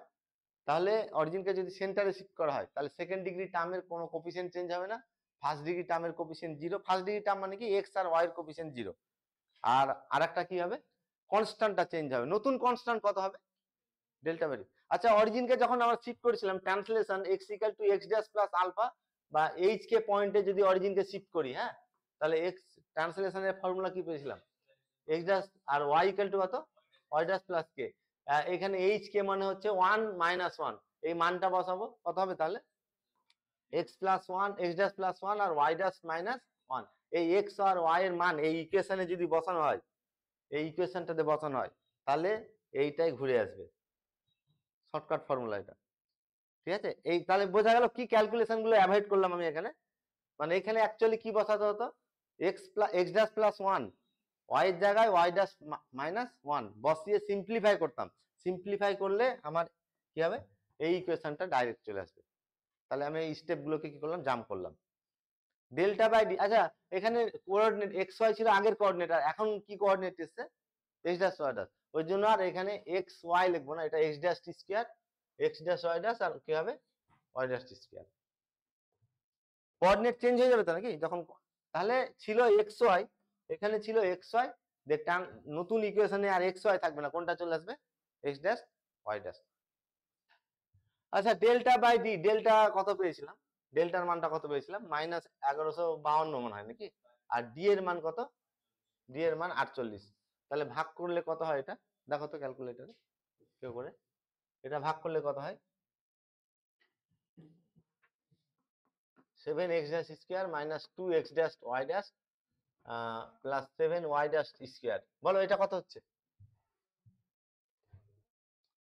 তাহলে অরিজিনকে যদি সেন্টারে শিফট করা হয়, তাহলে সেকেন্ড ডিগ্রি টার্মের কোনো কোফিসিয়েন্ট চেঞ্জ হবে না, ফার্স্ট ডিগ্রি টার্মের কোফিসিয়েন্ট 0, ফার্স্ট ডিগ্রি টার্ম মানে কি এক্স আর ওয়াই এর কোফিসিয়েন্ট 0, আর আরেকটা কি হবে, কনস্ট্যান্টটা চেঞ্জ হবে। নতুন কনস্ট্যান্ট কত হবে, ডেল্টা বাই ডি। আচ্ছা, অরিজিনকে যখন আমরা শিফট করেছিলাম translation x equal to x dash plus alpha বা h কে পয়েন্টে যদি অরিজিনকে শিফট করি, হ্যাঁ, তাহলে x ট্রান্সলেশনের ফর্মুলা কি পেয়েছিলাম, x ড্যাশ আর y ইকুয়াল টু কত, y ড্যাশ প্লাস k। এখানে h কে মানে হচ্ছে 1 মাইনাস 1, এই মানটা বসাবো, কত হবে তাহলে x plus 1, x dash plus 1 আর y ড্যাশ মাইনাস 1। এই x আর y এর মান এই ইকুয়েশনে যদি বসানো হয়, এই ইকুয়েশনটাতে বসানো হয়, তাহলে এইটাই ঘুরে আসবে, শর্টকাট ফর্মুলা এটা, ঠিক আছে। এই তাহলে বোঝা গেল কি ক্যালকুলেশন গুলো অ্যাভয়েড করলাম আমি এখানে, মানে এখানে অ্যাকচুয়ালি কি বসাতে হতো, এক্স ড্যাশ প্লাস 1, ওয়াই এর জায়গায় ওয়াই ড্যাশ মাইনাস 1 বসিয়ে সিম্পলিফাই করতাম। সিম্পলিফাই করলে আমার কি হবে, এই ইকুয়েশনটা ডাইরেক্ট চলে আসবে। তাহলে আমি এই স্টেপ গুলোকে কি করলাম, জাম্প করলাম। ডেল্টা বাই ডি, আচ্ছা এখানে কোঅর্ডিনেট এক্স ওয়াই ছিল আগের কোঅর্ডিনেট, আর এখন কি কোঅর্ডিনেট এসেছে, এক্স ড্যাশ ওয়াই ড্যাশ, ওই জন্য আর এখানে এক্স ওয়াই লিখবো না, এটা X dash T square, X dash Y dash, আর কি হবে Y dash T square. Coordinate change হয়ে যাবে তো নাকি যখন, তাহলে ছিল এক্স ওয়াই, এখানে ছিল এক্স ওয়াই, দেখতাম নতুন ইকুয়েশনে আর এক্স ওয়াই থাকবে না, কোনটা চলে আসবে, এক্স ড্যাশ ওয়াই ড্যাশ। আচ্ছা ডেল্টা বাই ডি, ডেল্টা কত পেয়েছিলাম, ডেল্টার মানটা কত পেয়েছিলাম, মাইনাস 1152 মনে হয় নাকি, আর ডি এর মান কত, ডি এর মান 48। তাহলে ভাগ করলে কত হয় এটা, দেখো তো ক্যালকুলেটরে কেউ করে, এটা ভাগ করলে কত হয়, 7x dash square minus 2x dash Y dash plus 7y dash square. বলো এটা কত হচ্ছে,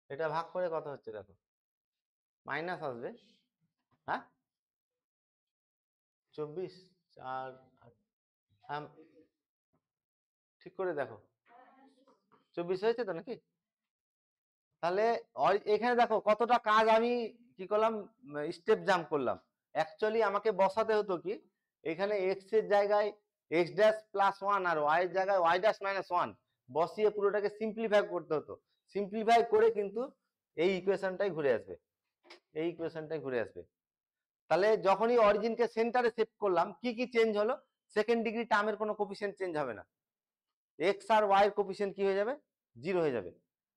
এটা ভাগ করে কত হচ্ছে দেখো, মাইনাস আসবে, হ্যাঁ 24 4 ঠিক করে দেখো 24 হয়েছে তো নাকি? তাহলে এখানে দেখো কতটা কাজ আমি কি করলাম, স্টেপ জাম্প করলাম। অ্যাকচুয়ালি আমাকে বসাতে হতো কি, এখানে এক্স এর জায়গায় এক্স ড্যাশ প্লাস ওয়ান আর ওয়াই এর জায়গায় ওয়াই ড্যাশ মাইনাস ওয়ান বসিয়ে পুরোটাকে সিম্পলিফাই করতে হতো। সিম্পলিফাই করে কিন্তু এই ইকুয়েশনটাই ঘুরে আসবে, এই ইকুয়েশনটাই ঘুরে আসবে। তাহলে যখনই অরিজিনকে সেন্টারে সেট করলাম, কি কি চেঞ্জ হলো? সেকেন্ড ডিগ্রি টার্মের কোনো কোফিসিয়েন্ট চেঞ্জ হবে না, এক্স আর ওয়াই এর কোফিসিয়েন্ট কি হয়ে যাবে, জিরো হয়ে যাবে।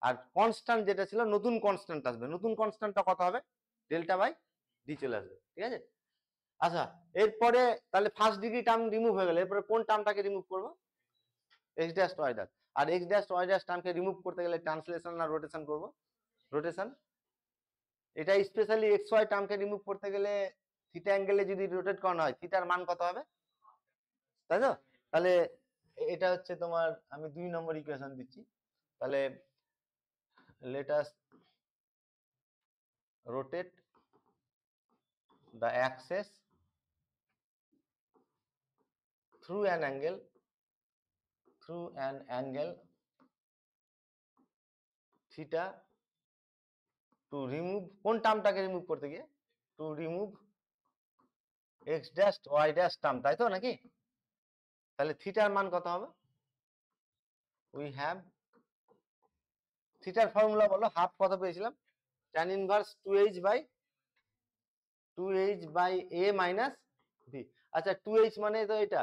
আর কনস্ট্যান্ট যেটা ছিল, নতুন কনস্ট্যান্ট আসবে। নতুন কনস্ট্যান্টটা কত হবে? ডেল্টা বাই ডি চলে আসবে, ঠিক আছে? আচ্ছা, এরপরে তাহলে ফার্স্ট ডিগ্রি টার্ম রিমুভ হয়ে গেল, এরপরে কোন টার্মটাকে রিমুভ করব? X dash Y dash. আর এক্স ড্যাশ ওয়াই ড্যাশ টার্মকে রিমুভ করতে গেলে ট্রান্সলেশন না রোটেশন করব? রোটেশন। এটা স্পেশালি এক্স ওয়াই টার্মকে রিমুভ করতে গেলে থিটা অ্যাঙ্গেলে যদি রোটেট করানো হয়, থিটার মান কত হবে, তাই তো? তাহলে এটা হচ্ছে তোমার, আমি 2 নম্বর ইকুয়েশন দিচ্ছি। তাহলে let us rotate the axis through an angle theta to remove, কোন টার্মটাকে রিমুভ করতে গিয়ে, to remove x dash Y dash term, তাই তো নাকি? তাহলে থিটার মান কত হবে? উই হ্যাভ, থিটার ফর্মুলা বলো, হাফ কত পেয়েছিলাম, tan inverse 2h by a minus b। আচ্ছা 2h মানে তো এটা,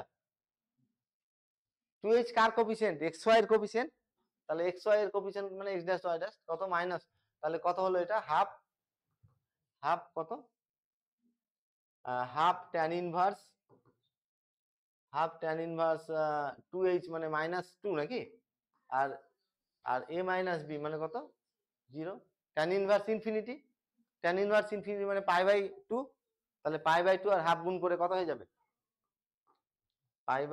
2h কার কোফিসিয়েন্ট, xy এর কোফিসিয়েন্ট। তাহলে xy এর কোফিসিয়েন্ট মানে x ড্যাশ y ড্যাশ কত, মাইনাস। তাহলে কত হলো এটা, হাফ, হাফ কত, half tan inverse, half tan inverse 2h মানে মাইনাস 2 নাকি? আর আর a মাইনাস b মানে কত, 0। tan inverse infinity, tan inverse infinity মানে পাই বাই 2। তাহলে পাই বাই 2 আর হাফ গুণ করে কত হয়ে যাবে, পাই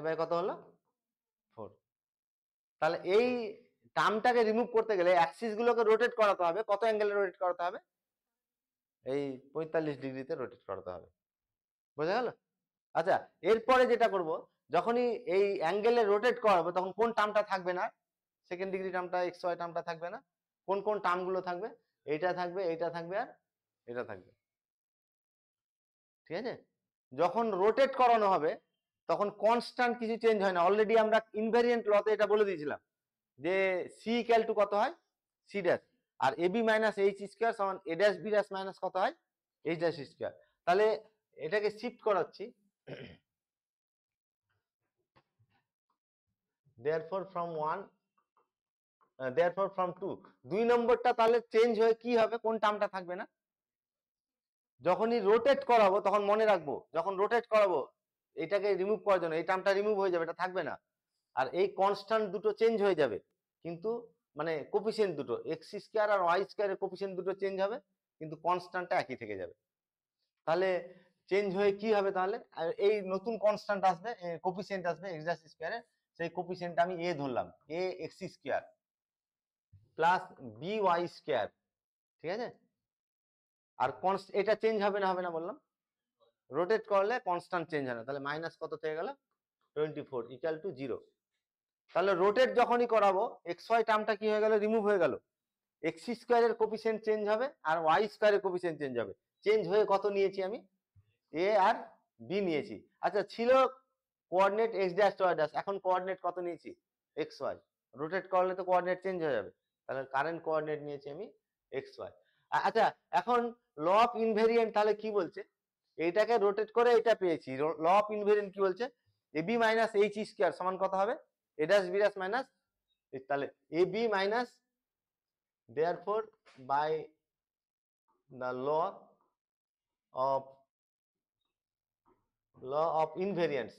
বাই কত হলো, 4। তাহলে এই টার্মটাকে রিমুভ করতে গেলে অ্যাক্সিস গুলোকে রোটেট করাতে হবে, কত অ্যাঙ্গেলে রোটেট করাতে হবে, এই 45 ডিগ্রিতে রোটেট করাতে হবে। বোঝা গেল? আচ্ছা, এরপরে যেটা করব, যখনই এই অ্যাঙ্গেলে রোটেট করাবো তখন কোন টার্মটা থাকবে না, সেকেন্ড ডিগ্রি টার্মটা, এক্স ওয়াই টার্মটা থাকবে না। কোন কোন টার্মগুলো থাকবে? এইটা থাকবে, এইটা থাকবে, আর এটা থাকবে, ঠিক আছে? যখন রোটেট করানো হবে তখন কনস্ট্যান্ট কিছু চেঞ্জ হয় না। অলরেডি আমরা ইনভেরিয়েন্ট লতে এটা বলে দিয়েছিলাম যে সি ইকুয়াল টু কত হয়, সি ড্যাশ, আর A B minus H square সমান A dash B dash minus কত হয়, এইচ ড্যাশ স্কোয়ার। তাহলে এটাকে শিফট করাচ্ছি, therefore from 1 therefore from 2, 2 নম্বরটা তাহলে চেঞ্জ হয়ে কি হবে, কোন টার্মটা থাকবে না? যখনই রোটেট করাবো তখন মনে রাখবো, যখন রোটেট করাবো এটাকে রিমুভ করার জন্য এই টার্মটা রিমুভ হয়ে যাবে, এটা থাকবে না। আর এই কনস্ট্যান্ট দুটো চেঞ্জ হয়ে যাবে, কিন্তু মানে কোফিসিয়েন্ট দুটো এক্স স্কোয়ার আর ওয়াই স্কোয়ারের কোফিসিয়েন্ট দুটো চেঞ্জ হবে, কিন্তু কনস্ট্যান্টটা একই থেকে যাবে। তাহলে চেঞ্জ হয়ে কি হবে, তাহলে এই নতুন কনস্ট্যান্ট আসবে, কোফিসিয়েন্ট আসবে এক্স ড্যাশ স্কোয়ারে, সেই কোফিসিয়েন্টটা আমি এ ধরলাম, A X square plus B Y square, ঠিক আছে? আর এটা চেঞ্জ হবে না, হবে না বললাম, রোটেট করলে কনস্ট্যান্ট চেঞ্জ হয় না। তাহলে মাইনাস কত থেকে গেল, 24 ইকুয়াল টু 0। তাহলে রোটেট যখনই করাবো এক্স ওয়াই টার্মটা কি হয়ে গেল, রিমুভ হয়ে গেল, এক্স স্কোয়ারের কোফিসিয়েন্ট চেঞ্জ হবে আর ওয়াই স্কোয়ারের কোফিসিয়েন্ট চেঞ্জ হবে। চেঞ্জ হয়ে কত নিয়েছি আমি, এ আর বি নিয়েছি। আচ্ছা, ছিল coordinate x dash Y dash, এখন কোঅর্ডিনেট কত নিয়েছি, এক্স ওয়াই। রোটেট করলে তো কোঅর্ডিনেট চেঞ্জ হয়ে যাবে, তাহলে কারেন্ট কোঅর্ডিনেট নিয়েছি আমি এক্স ওয়াই। আচ্ছা, এখন ল অফ ইনভেরিয়েন্ট তাহলে কি বলছে, এইটাকে রোটেট করে এটা পেয়েছি, ল অফ ইনভেরিয়েন্ট কি বলছে, A B minus H square সমান কত হবে, A dash B dash minus, তাহলে A B minus, therefore by the of law of invariance,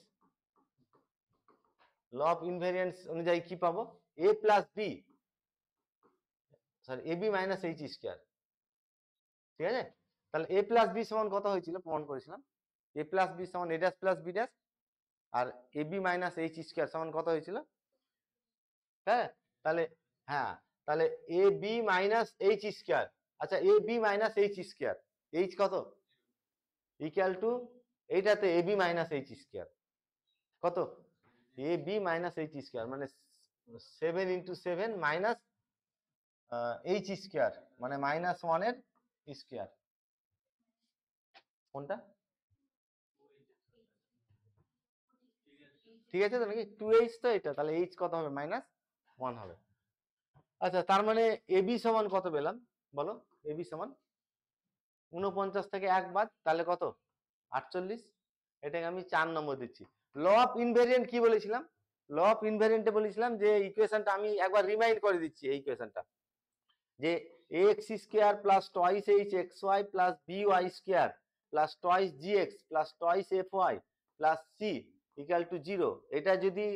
law of invariance অনুযায়ী কি পাবো, A plus B, sorry A B minus H square, ঠিক আছে? তাহলে এ প্লাস বি সমান কত হয়েছিল, প্রমাণ করেছিলাম, এ প্লাস বি সমান A dash plus B dash, আর A B minus H square সমান কত হয়েছিল, হ্যাঁ? তাহলে হ্যাঁ, তাহলে A B minus H square, আচ্ছা A B minus H square, H কত, ইকুয়াল টু এইটাতে এবি মাইনাস এইচ স্কোয়ার, কত এবি মাইনাস এইচ স্কোয়ার মানে 7 ইন্টু 7 মাইনাস এইচ স্কোয়ার মানে -1 এর স্কোয়ার। কোনটা ঠিক আছে তো নাকি 2h তো এটা, তাহলে h কত হবে -1 হবে। আচ্ছা তার মানে এবি সমান কত পেলাম বলো, এবি সমান 49 থেকে 1 বাদ তাহলে কত 48, এটাকে আমি 4 নম্বর দিচ্ছি। ল অফ ইনভেরিয়েন্ট কি বলেছিলাম, ল অফ ইনভেরিয়েন্টে বলেছিলাম যে ইকুয়েশনটা আমি একবার রিমাইন্ড করে দিচ্ছি, এই ইকুয়েশনটা যে ax square plus twice H x Y plus B Y square plus twice G x plus twice F Y plus c equal to 0, এটা যদি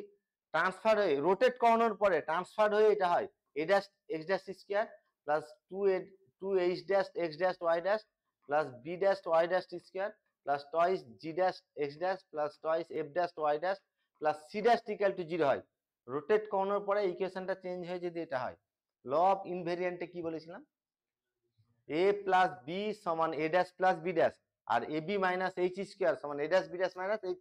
ট্রান্সফার হয়ে রোটেট করানোর পরে ট্রান্সফার হয়ে এটা হয় a dash x dash square plus 2h dash x dash Y dash plus B dash Y dash square plus twice g dash x dash plus twice f dash Y dash plus c dash equal to 0 হয়। Rotate করানোর পরে ইকুয়েশনটা change হয়ে যদি এটা হয়, law of ইনভেরিয়েন্টে কি বলেছিলাম a plus B সমান a dash plus B dash আর A B minus H square সমান A dash B dash minus H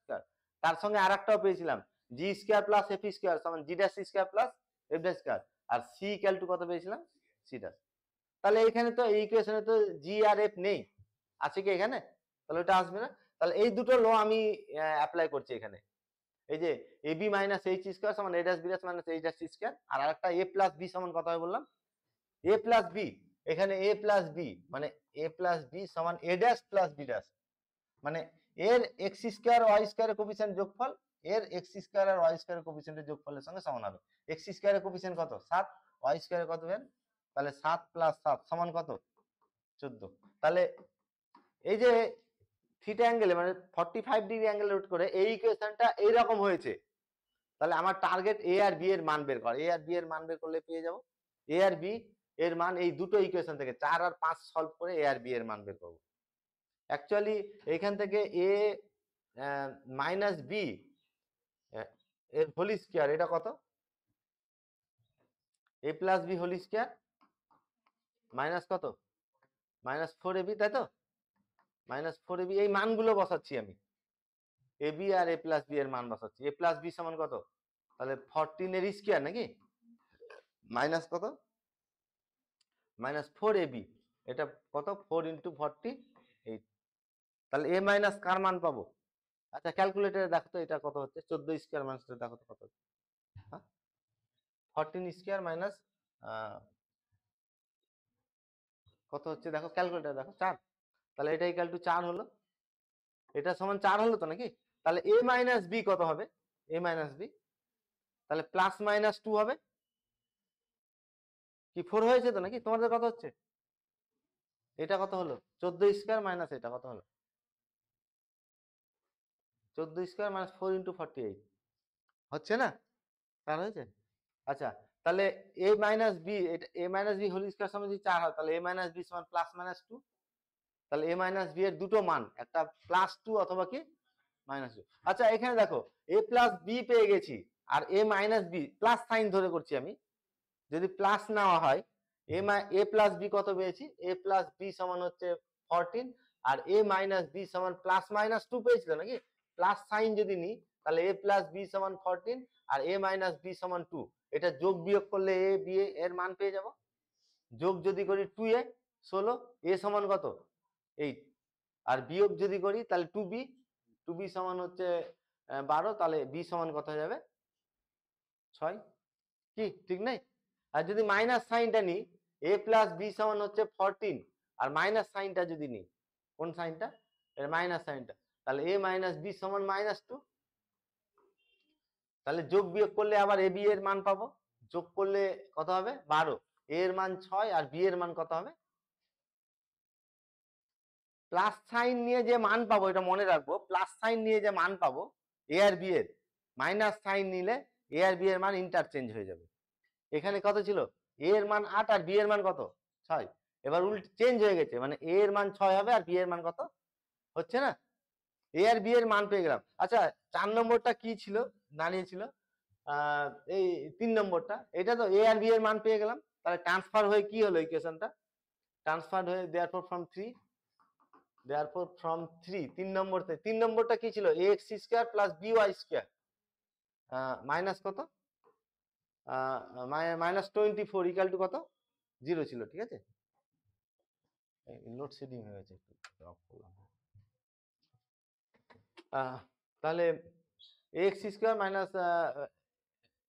square, তার সঙ্গে আরেকটাও পেয়েছিলাম G square plus F square সমান G dash square plus F dash square আর C equal to কত পেয়েছিলাম সি ড্যাশ। তাহলে এখানে তো এই ইকুয়েশনে তো জি আর এফ নেই, আছে কি এখানে, তাহলে ওটা আসবে না। তাহলে এই দুটো ল আমি অ্যাপ্লাই করছি এখানে, এই যে A B minus H square সমান A dash B dash minus H dash square আর আরেকটা এ প্লাস বি সমান কত হবে বললাম এ প্লাস বি, এখানে এ প্লাস বি মানে এ প্লাস বি সমান A dash plus B dash মানে এর এক্স স্কোয়ার ওয়াই স্কোয়ারের কোফিসিয়েন্ট যোগফল এর এক্স স্কোয়ার আর ওয়াই স্কোয়ারের কোফিসিয়েন্টের যোগফলের সঙ্গে সমান হবে। এক্স স্কোয়ারের কোফিসিয়েন্ট কত 7, ওয়াই স্কোয়ারের কত বের, তাহলে 7 প্লাস 7 সমান কত 14। তাহলে এই যে থিটা অ্যাঙ্গেলে মানে 45 ডিগ্রি অ্যাঙ্গেল রুট করে এই ইকুয়েশনটা এইরকম হয়েছে, তাহলে আমার টার্গেট এ আর বি এর মান বের কর, এ আর বি এর মান বের করলে পেয়ে যাব এ আর বি এর মান এই দুটো ইকুয়েশন থেকে 4 আর 5 সলভ করে এ আর বি এর মান বের করব। অ্যাকচুয়ালি এখান থেকে এ মাইনাস বি এর হোল স্কয়ার এটা কত A plus B whole square minus কত -4ab, তাই তো -4ab এই মানগুলো বসাচ্ছি আমি, এ বি আর এ প্লাস বি এর মান বসাচ্ছি। এ প্লাস বি সমান কত, তাহলে 14 এর স্কয়ার নাকি মাইনাস কত -4ab, এটা কত 4 ইন্টু 48, তাহলে এ মাইনাস কার মান পাবো, আচ্ছা ক্যালকুলেটরে দেখো তো এটা কত হচ্ছে 14 স্কয়ার মাইনাস দেখো তো কত হচ্ছে, 14 স্কয়ার মাইনাস কত হচ্ছে দেখো ক্যালকুলেটরে দেখো 4, তাহলে এটা ইকুয়াল টু 4 হলো, এটা সমান 4 হলো তো নাকি, তাহলে এ মাইনাস বি কত হবে এ মাইনাস বি, তাহলে প্লাস মাইনাস 2 হবে কি 4 হয়েছে তো নাকি, তোমাদের কত হচ্ছে এটা কত হলো 14 স্কয়ার মাইনাস এটা কত হলো 14 স্কয়ার মাইনাস 4 ইন্টু 48 হচ্ছে না, তার হয়েছে। আচ্ছা তাহলে এ মাইনাস বি, এটা এ মাইনাস বি হোল স্কয়ার সমান যদি 4 হয় তাহলে এ মাইনাস বি সমান প্লাস মাইনাস 2, তাহলে এ মাইনাস বি এর দুটো মান একটা +2 অথবা কি -2। আচ্ছা এখানে দেখো এ প্লাস বি পেয়ে গেছি আর এ মাইনাস বি প্লাস সাইন ধরে করছি আমি, যদি প্লাস নেওয়া হয় এ প্লাস বি কত পেয়েছি এ প্লাস বি সমান হচ্ছে 14 আর এ মাইনাস বি সমান প্লাস মাইনাস 2 পেয়েছিল নাকি, প্লাস সাইন যদি নিই তাহলে এ প্লাস বি সমান 14 আর এ মাইনাস বি সমান 2, এটা যোগ বিয়োগ করলে এ বি এর মান পেয়ে যাব, যোগ যদি করি 2a 16, এ সমান কত 8 আর বিয়োগ যদি করি তাহলে 2b সমান হচ্ছে 12, তাহলে বি সমান কত হয়ে যাবে 6, কি ঠিক নাই। আর যদি মাইনাস সাইনটা নিই এ প্লাস বি সমান হচ্ছে 14 আর মাইনাস সাইনটা যদি নিই কোন সাইনটা এর মাইনাস সাইনটা, তাহলে এ মাইনাস বি সমান -2, তাহলে যোগ বিয়োগ করলে আবার এ বি এর মান পাবো, যোগ করলে কত হবে 12, এ এর মান 6 আর বি এর মান কত হবে, প্লাস সাইন নিয়ে যে মান পাবো এটা মনে রাখবো, প্লাস সাইন নিয়ে যে মান পাবো এ আর বি এর, মাইনাস সাইন নিলে এ আর বি এর মান ইন্টারচেঞ্জ হয়ে যাবে। এখানে কত ছিল এ এর মান 8 আর বি এর মান কত 6, এবার উল্টো চেঞ্জ হয়ে গেছে মানে এ এর মান 6 হবে আর বি এর মান কত হচ্ছে না, এ আর বি এর মান পেয়ে গেলাম। আচ্ছা 4 নম্বরটা কি ছিল দাঁড়িয়েছিল এই 3 নম্বরটা, এটা তো এ আর বি এর মান পেয়ে গেলাম, তাহলে ট্রান্সফার হয়ে কি হলো ইকুয়েশনটা, ট্রান্সফার হয়ে দেয়ারফর ফ্রম 3 দেয়ারফর ফ্রম 3 নম্বরটা কি ছিল ax square plus by square minus কত -24 ইকুয়াল টু কত 0 ছিল, ঠিক আছে। লোডশেডিং হয়ে গেছে, একটু অফ করলাম। তাহলে ax স্কয়ার মাইনাস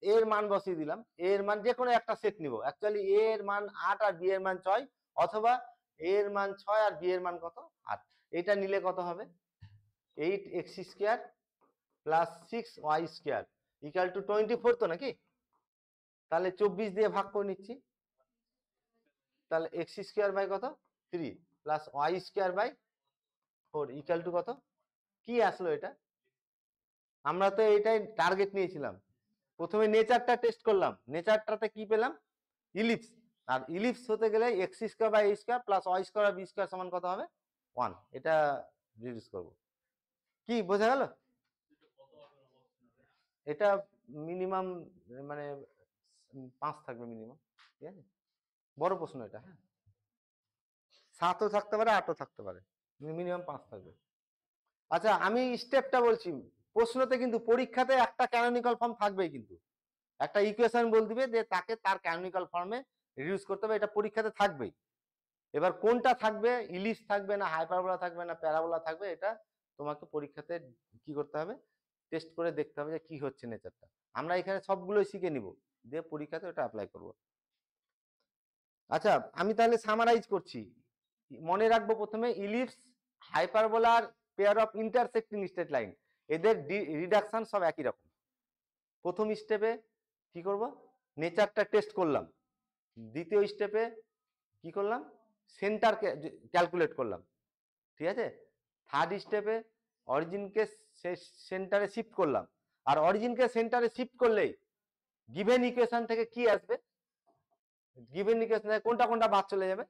এর মান বসিয়ে দিলাম, এর মান যে কোনো একটা সেট নিব, অ্যাকচুয়ালি এ এর মান 8 আর বি এর মান 6, অথবা এ এর মান 6 আর বি এর মান কত 8, এটা নিলে কত হবে 8x square plus 6y square equal two 24 তো নাকি, তাহলে 24 দিয়ে ভাগ করে নিচ্ছি, তাহলে x স্কয়ার বাই কত 3 plus y square by 4 equal to কত, কি আসলো এটা, আমরা তো এটাই টার্গেট নিয়েছিলাম। প্রথমে নেচারটা টেস্ট করলাম, নেচারটাতে কি পেলাম ইলিপস, আর ইলিপস হতে গেলে x square by a square plus y square আর বি স্কয়ার সমান কত হবে 1, এটা রিডিউস করব, কি বোঝা গেল। এটা মিনিমাম মানে 5 থাকবে মিনিমাম, ঠিক আছে, বড় প্রশ্ন এটা, হ্যাঁ 7ও থাকতে পারে 8ও থাকতে পারে, মিনিমাম 5 থাকবে। আচ্ছা আমি স্টেপটা বলছি, প্রশ্নতে কিন্তু পরীক্ষাতে একটা ক্যানোনিক্যাল ফর্ম থাকবেই, কিন্তু একটা ইকুয়েশন বল দিবে যে তাকে তার ক্যানোনিক্যাল ফর্মে রিডিউস করতে হবে, এটা পরীক্ষাতে থাকবেই। এবার কোনটা থাকবে, ইলিপস থাকবে না হাইপারবোলা থাকবে না প্যারাবোলা থাকবে, এটা তোমাকে পরীক্ষাতে কি করতে হবে টেস্ট করে দেখতে হবে যে কি হচ্ছে নেচারটা। আমরা এখানে সবগুলোই শিখে নিব, দিয়ে পরীক্ষাতে ওটা অ্যাপ্লাই করব। আচ্ছা আমি তাহলে সামারাইজ করছি, মনে রাখবো প্রথমে ইলিপস হাইপারবোলার pair of intersecting straight line, এদের রিডাকশন সব একই রকম। প্রথম স্টেপে কি করব নেচারটা টেস্ট করলাম, দ্বিতীয় স্টেপে কি করলাম সেন্টার ক্যালকুলেট করলাম, ঠিক আছে, থার্ড স্টেপে অরিজিনকে সেন্টারে শিফট করলাম, আর অরিজিনকে সেন্টারে শিফট করলেই গিভেন ইকুয়েশন থেকে কি আসবে, গিভেন ইকুয়েশন থেকে কোনটা কোনটা বাদ চলে যাবে,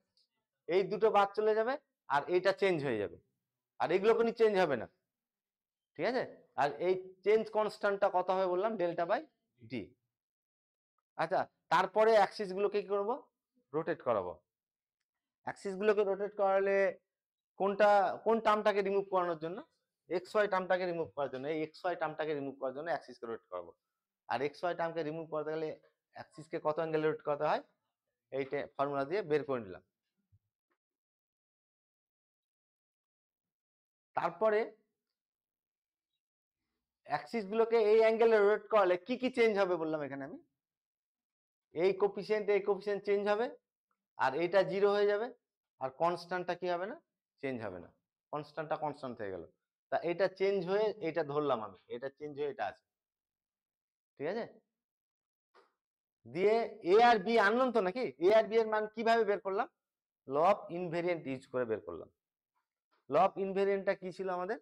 এই দুটো বাদ চলে যাবে, আর এইটা চেঞ্জ হয়ে যাবে, আর এগুলো কোনো চেঞ্জ হবে না, ঠিক আছে। আর এই চেঞ্জ কনস্ট্যান্টটা কত হবে বললাম ডেল্টা বাই ডি। আচ্ছা তারপরে অ্যাক্সিস গুলোকে কি করব রোটেট করাবো, অ্যাক্সিস গুলোকে রোটেট করালে কোন টার্মটাকে রিমুভ করানোর জন্য, এক্স ওয়াই টার্মটাকে রিমুভ করার জন্য, এই এক্স ওয়াই টার্মটাকে রিমুভ করার জন্য অ্যাক্সিসকে রোটেট করাবো। আর এক্স ওয়াই টার্মকে রিমুভ করতে গেলে অ্যাক্সিসকে কত অ্যাঙ্গেলে রোটেট করতে হয়, এই ফর্মুলা দিয়ে বের করে নিলাম। তারপরে অ্যাক্সিস গুলোকে এই অ্যাঙ্গেলে রোটেট করালে কি কি চেঞ্জ হবে বললাম, এখানে আমি এই কোফিসিয়েন্ট চেঞ্জ হবে, আর এটা 0 হয়ে যাবে, আর কনস্ট্যান্টটা কি হবে না চেঞ্জ হবে না, কনস্ট্যান্টটা কনস্ট্যান্ট হয়ে গেল। তা এটা চেঞ্জ হয়ে এটা ধরলাম আমি, এটা চেঞ্জ হয়ে এটা আছে, ঠিক আছে। দিয়ে এ আর বি আননোন তো নাকি, এ আর বি এর মান কিভাবে বের করলাম, ল অফ ইনভেরিয়েন্ট ইউজ করে বের করলাম। ল অফ ইনভেরিয়েন্টটা কি ছিল আমাদের,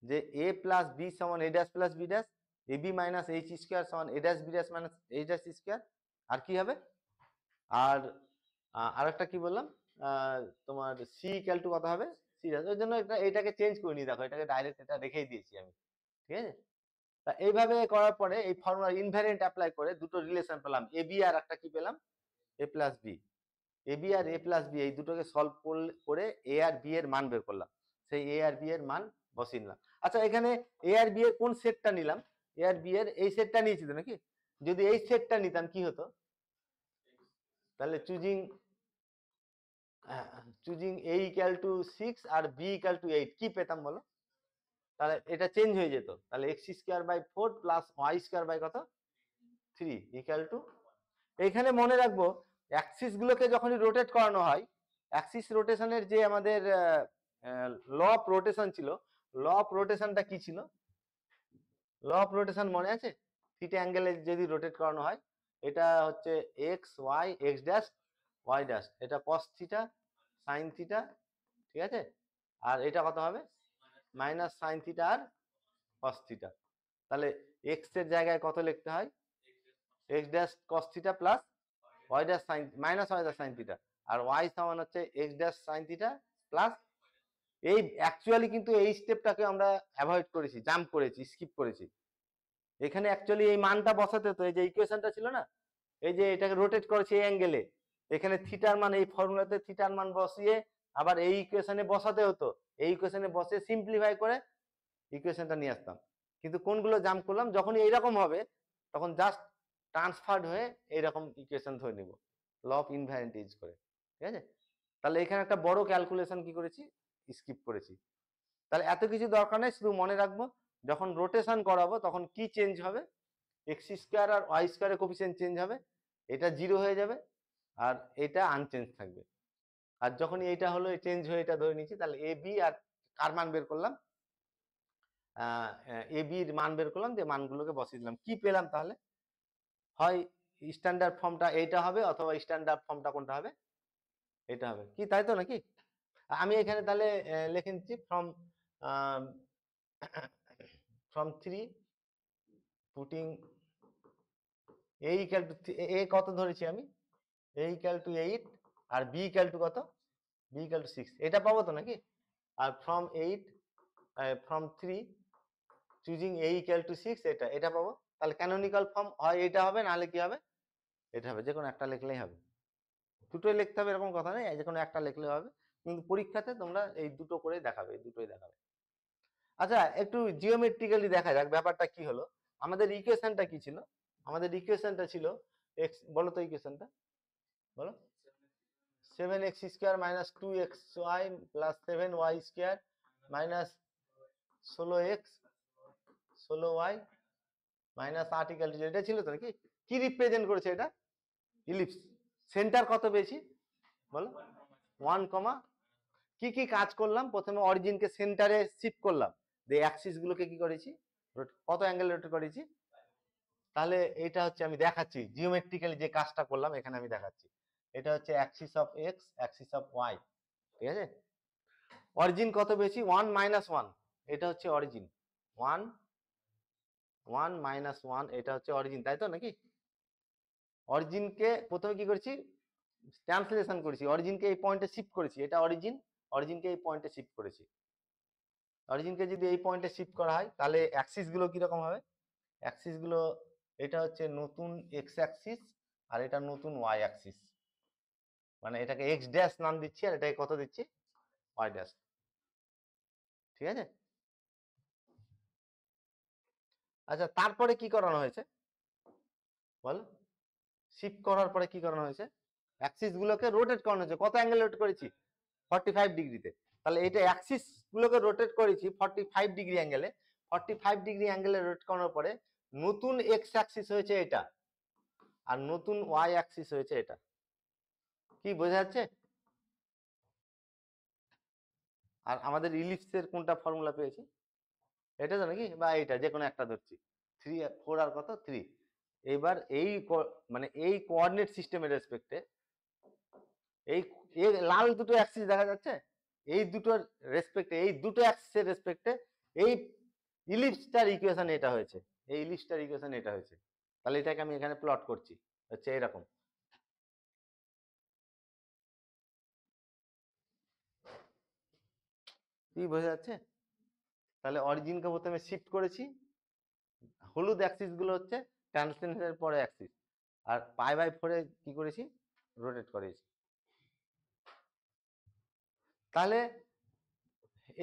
যে এ প্লাস বি সমান A dash plus B dash, A B minus H square সমান A dash B dash minus H dash square, আর কি হবে, আর আরেকটা কি বললাম তোমার সি ইকুয়াল টু কত হবে সি ড্যাশ, ওই জন্য এটাকে চেঞ্জ করে নি, দেখো এটাকে ডাইরেক্ট এটা রেখেই দিয়েছি আমি, ঠিক আছে। তা এইভাবে করার পরে এই ফর্মুলা ইনভেরিয়েন্ট অ্যাপ্লাই করে দুটো রিলেশন পেলাম, এ বি আর একটা কি পেলাম এ প্লাস বি, এ বি আর এ প্লাস বি এই দুটোকে সলভ করে এ আর বি এর মান বের করলাম, সেই এ আর বি এর মান বসিয়ে নিলাম। আচ্ছা এখানে এ আর বি এর কোন সেটটা নিলাম, এ আর বি এর এই সেটটা নিয়েছি তো নাকি, যদি এই সেটটা নিতাম কি হতো, তাহলে চুজিং এ ইকুয়াল টু 6 আর বি ইকুয়াল টু 8 কি পেতাম বলো, তাহলে এটা চেঞ্জ হয়ে যেত, তাহলে x square by 4 plus Y square by কত 3 ইকুয়াল টু, এখানে মনে রাখবো অ্যাক্সিস গুলোকে যখনই রোটেট করানো হয়, অ্যাক্সিস রোটেশনের যে আমাদের ল অফ রোটেশন ছিল, ল অফ রোটেশনটা কি ছিল, ল অফ রোটেশন মনে আছে, থিটা অ্যাঙ্গেলে যদি রোটেট করানো হয়, এটা হচ্ছে x y x dash Y dash, এটা কস থিটা সাইন থিটা, ঠিক আছে, আর এটা কত হবে মাইনাস সাইন থিটা আর কস থিটা, তাহলে এক্স এর জায়গায় কত লিখতে হয় X dash cos theta plus Y dash sine minus Y dash sine theta, আর ওয়াই সমান হচ্ছে X dash sine theta plus, এই অ্যাকচুয়ালি কিন্তু এই স্টেপটাকে আমরা অ্যাভয়েড করেছি, জাম্প করেছি, স্কিপ করেছি, এখানে অ্যাকচুয়ালি এই মানটা বসাতে হতো, এই যে ইকুয়েশনটা ছিল না, এই যে এটাকে রোটেট করেছে এই অ্যাঙ্গেলে, এখানে থিটার মান এই ফর্মুলাতে থিটার মান বসিয়ে আবার এই ইকুয়েশনে বসাতে হতো, এই ইকুয়েশনে বসে সিম্পলিফাই করে ইকুয়েশনটা নিয়ে আসতাম। কিন্তু কোনগুলো জাম্প করলাম, যখন এইরকম হবে তখন জাস্ট ট্রান্সফার্ড হয়ে এইরকম ইকুয়েশন ধরে নিব ল অফ ইনভ্যারিয়েন্ট ইউজ করে। ঠিক আছে, তাহলে এখানে একটা বড় ক্যালকুলেশন কি করেছি, স্কিপ করেছি। তাহলে এত কিছু দরকার নেই, শুধু মনে রাখবো যখন রোটেশন করাবো তখন কি চেঞ্জ হবে, এক্স স্কোয়ার আর ওয়াই স্কোয়ারের কোফিসিয়েন্ট চেঞ্জ হবে, এটা 0 হয়ে যাবে আর এটা আনচেঞ্জ থাকবে। আর যখন এইটা হলো চেঞ্জ হয়ে এটা ধরে নিচ্ছি, তাহলে এ বি আর কার মান বের করলাম, এ বির মান বের করলাম, যে মানগুলোকে বসিয়ে দিলাম। কি পেলাম তাহলে, হয় স্ট্যান্ডার্ড ফর্মটা এইটা হবে অথবা স্ট্যান্ডার্ড ফর্মটা কোনটা হবে, এটা হবে কি, তাই তো নাকি? আমি এখানে তাহলে লিখে নিচ্ছি from from 3 putting a equal to a কত ধরেছি আমি, a ইকুয়াল টু 8 আর b ইকুয়াল টু কত, b ইকুয়াল টু 6, এটা পাবো তো নাকি? আর from 3 choosing a equal to 6, এটা পাবো। তাহলে ক্যানোনিক্যাল ফর্ম হয় এটা হবে, নাহলে কি হবে, এটা হবে। যে কোনো একটা লিখলেই হবে, দুটোই লিখতে হবে এরকম কথা নেই, যে কোনো একটা লিখলে হবে। কিন্তু পরীক্ষাতে তোমরা এই দুটো করে দেখাবে, এই দুটোই দেখাবে। আচ্ছা, একটু জিওমেট্রিক্যালি দেখা যাক ব্যাপারটা কি হলো। আমাদের ইকুয়েশনটা কি ছিল, আমাদের ইকুয়েশনটা ছিল এক্স, বলো তো ইকুয়েশনটা বলো, 7x square minus 2xy plus 7y square minus 16y minus 8 equal to 0, এটা ছিল তো নাকি? কি রিপ্রেজেন্ট করেছে এটা, ইলিপস। সেন্টার কত পেয়েছি বলো, 1, কি কি কাজ করলাম, প্রথমে অরিজিনকে সেন্টারে শিফট করলাম, দিয়ে অ্যাক্সিস গুলোকে কি করেছি, কত অ্যাঙ্গেল রোটেট করেছি। তাহলে এটা হচ্ছে আমি দেখাচ্ছি জিওমেট্রিক্যালি যে কাজটা করলাম, এখানে আমি দেখাচ্ছি। এটা হচ্ছে axis of x, axis of y, ঠিক আছে। অরিজিন কত পেয়েছি, 1 - 1, এটা হচ্ছে অরিজিন, 1 - 1, এটা হচ্ছে অরিজিন, তাই তো নাকি? অরিজিনকে প্রথমে কি করেছি, ট্রান্সলেশন করেছি, অরিজিনকে এই পয়েন্টে শিফট করেছি, এটা অরিজিন, অরিজিনকে এই পয়েন্টে শিফট করেছি। অরিজিনকে যদি এই পয়েন্টে শিফট করা হয় তাহলে অ্যাক্সিস গুলো কিরকম হবে, অ্যাক্সিস গুলো এটা হচ্ছে নতুন এক্স অ্যাক্সিস আর এটা নতুন ওয়াই অ্যাক্সিস, মানে এটাকে এক্স ড্যাশ নাম দিচ্ছি আর এটাকে কত দিচ্ছি, ওয়াই ড্যাশ, ঠিক আছে। আচ্ছা, তারপরে কি করানো হয়েছে বল, শিফট করার পরে কি করানো হয়েছে, অ্যাক্সিস গুলোকে রোটেট করানো হয়েছে, কত অ্যাঙ্গেল রোটেট করেছি, 45 ডিগ্রিতে। তাহলে এটা অ্যাক্সিস গুলোকে রোটেট করেছি 45 ডিগ্রি অ্যাঙ্গেলে, 45 ডিগ্রি অ্যাঙ্গেলে রোটেট করানোর পরে নতুন এক্স অ্যাক্সিস হয়েছে এটা আর নতুন ওয়াই অ্যাক্সিস হয়েছে এটা। কি বোঝা যাচ্ছে? আর আমাদের ইলিপসের কোনটা ফর্মুলা পেয়েছি, এটা তো নাকি, বা এইটা, যে কোনো একটা ধরছি, 3 4 আর কত 3। এবার এই মানে এই কোঅর্ডিনেট সিস্টেমের রেসপেক্টে এই লাল দুটো অ্যাক্সিস দেখা যাচ্ছে, এই দুটোর রেসপেক্টে, এই দুটো অ্যাক্সিসের রেসপেক্টে এই ইলিপসটার ইকুয়েশন এটা হয়েছে, এই ইলিপসটার ইকুয়েশন এটা হয়েছে। তাহলে এটাকে আমি এখানে প্লট করছি, হচ্ছে এরকম। কি বোঝা যাচ্ছে? তাহলে অরিজিনকে প্রথমে শিফট করেছি, হলুদ অ্যাক্সিস গুলো হচ্ছে ট্রান্সলেশনের পরে অ্যাক্সিস, আর π/4 কি করেছি, রোটেট করেছি। তাহলে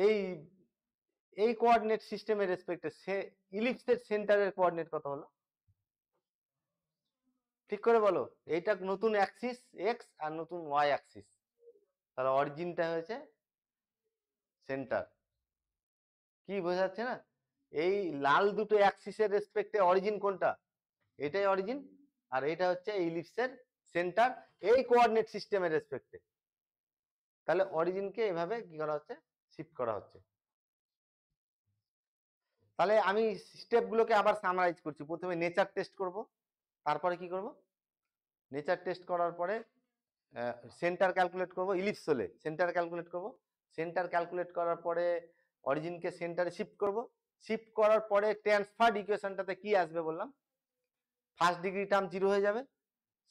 এই এই কোঅর্ডিনেট সিস্টেমের রেসপেক্টে সে ইলিপসের সেন্টারের কোঅর্ডিনেট কত হলো, ঠিক করে বলো। এইটা নতুন অ্যাক্সিস এক্স আর নতুন ওয়াই অ্যাক্সিস, তাহলে অরিজিনটা হয়েছে সেন্টার। কি বোঝা যাচ্ছে না, এই লাল দুটো অ্যাক্সিসের রেসপেক্টে অরিজিন কোনটা, এটাই অরিজিন, আর এটা হচ্ছে ইলিপসের সেন্টার এই কোঅর্ডিনেট সিস্টেমের রেসপেক্টে। তাহলে অরিজিনকে এভাবে কি করা হচ্ছে, শিফট করা হচ্ছে। তাহলে আমি স্টেপগুলোকে আবার সামারাইজ করছি। প্রথমে নেচার টেস্ট করব, তারপরে কি করব, নেচার টেস্ট করার পরে সেন্টার ক্যালকুলেট করব, ইলিপস হলে সেন্টার ক্যালকুলেট করব, সেন্টার ক্যালকুলেট করার পরে অরিজিনকে সেন্টারে শিফট করব, শিফট করার পরে ট্রান্সফার্ড ইকুয়েশনটাতে কি আসবে বললাম, ফার্স্ট ডিগ্রি টার্ম 0 হয়ে যাবে,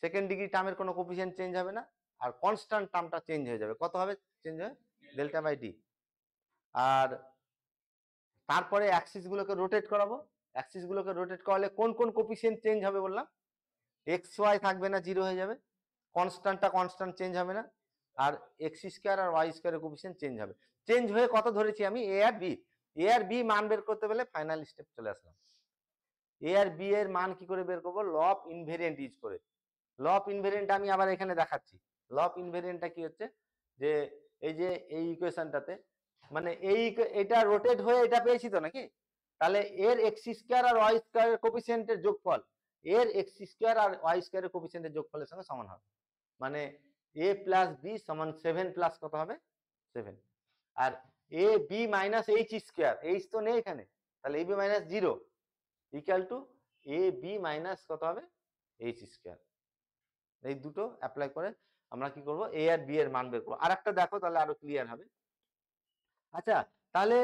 সেকেন্ড ডিগ্রি টার্মের কোনো কোফিসিয়েন্ট চেঞ্জ হবে না, আর কনস্ট্যান্ট টার্মটা চেঞ্জ হয়ে যাবে। কত হবে চেঞ্জ হয়, ডেল্টা বাই ডি। আর তারপরে অ্যাক্সিস গুলোকে রোটেট করাবো, অ্যাক্সিস গুলোকে রোটেট করালে কোন কোন কোফিসিয়েন্ট চেঞ্জ হবে বললাম, এক্স ওয়াই থাকবে না, 0 হয়ে যাবে, কনস্ট্যান্টটা কনস্ট্যান্ট চেঞ্জ হবে না, আর এক্স স্কোয়ার আর ওয়াই স্কোয়ারের কোফিসিয়েন্ট চেঞ্জ হবে। চেঞ্জ হয়ে কত ধরেছি আমি, এ আর বি। এ আর বি মান বের করতে গেলে ফাইনাল স্টেপ চলে আসলাম। এ আর বি এর মান কি করে বের করবো, ল অফ ইনভেরিয়েন্ট ইউজ করে। ল অফ ইনভেরিয়েন্ট আমি আবার এখানে দেখাচ্ছি। ল অফ ইনভেরিয়েন্টটা কি হচ্ছে, যে এই যে এই ইকুয়েশনটাতে মানে এটা রোটেট হয়ে এটা পেয়েছি তো নাকি, তাহলে এর এক্স স্কোয়ার আর ওয়াই স্কোয়ারের কোফিসিয়েন্টের যোগফল এর এক্স স্কোয়ার আর ওয়াই স্কোয়ারের কোফিসিয়েন্টের যোগফলের সঙ্গে সমান হবে। মানে এ প্লাস বি সমান 7 প্লাস কত হবে 7। আর A B minus H square, H তো নেই এখানে, তাহলে A B minus 0 equal to A B minus কত হবে এইচ স্কোয়ার। এই দুটো অ্যাপ্লাই করে আমরা কি করব, এ আর বি এর মান বের করবো। আর একটা দেখো তাহলে আরো ক্লিয়ার হবে। আচ্ছা তাহলে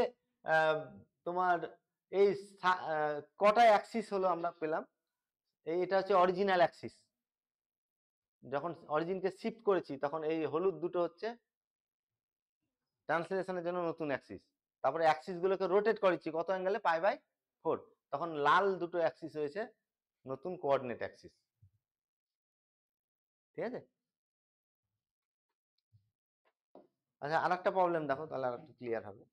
তোমার এই কটা অ্যাক্সিস হলো আমরা পেলাম, এটা হচ্ছে অরিজিনাল অ্যাক্সিস। যখন অরিজিনকে শিফট করেছি তখন এই হলুদ দুটো হচ্ছে ট্রান্সলেশনের জন্য নতুন অ্যাক্সিস। তারপরে অ্যাক্সিস গুলোকে রোটেট করেছি কত অ্যাঙ্গেলে, π/4, তখন লাল দুটো অ্যাক্সিস হয়েছে নতুন কোঅর্ডিনেট অ্যাক্সিস। ঠিক আছে। আচ্ছা আর একটা প্রবলেম দেখো তাহলে আর একটু ক্লিয়ার হবে।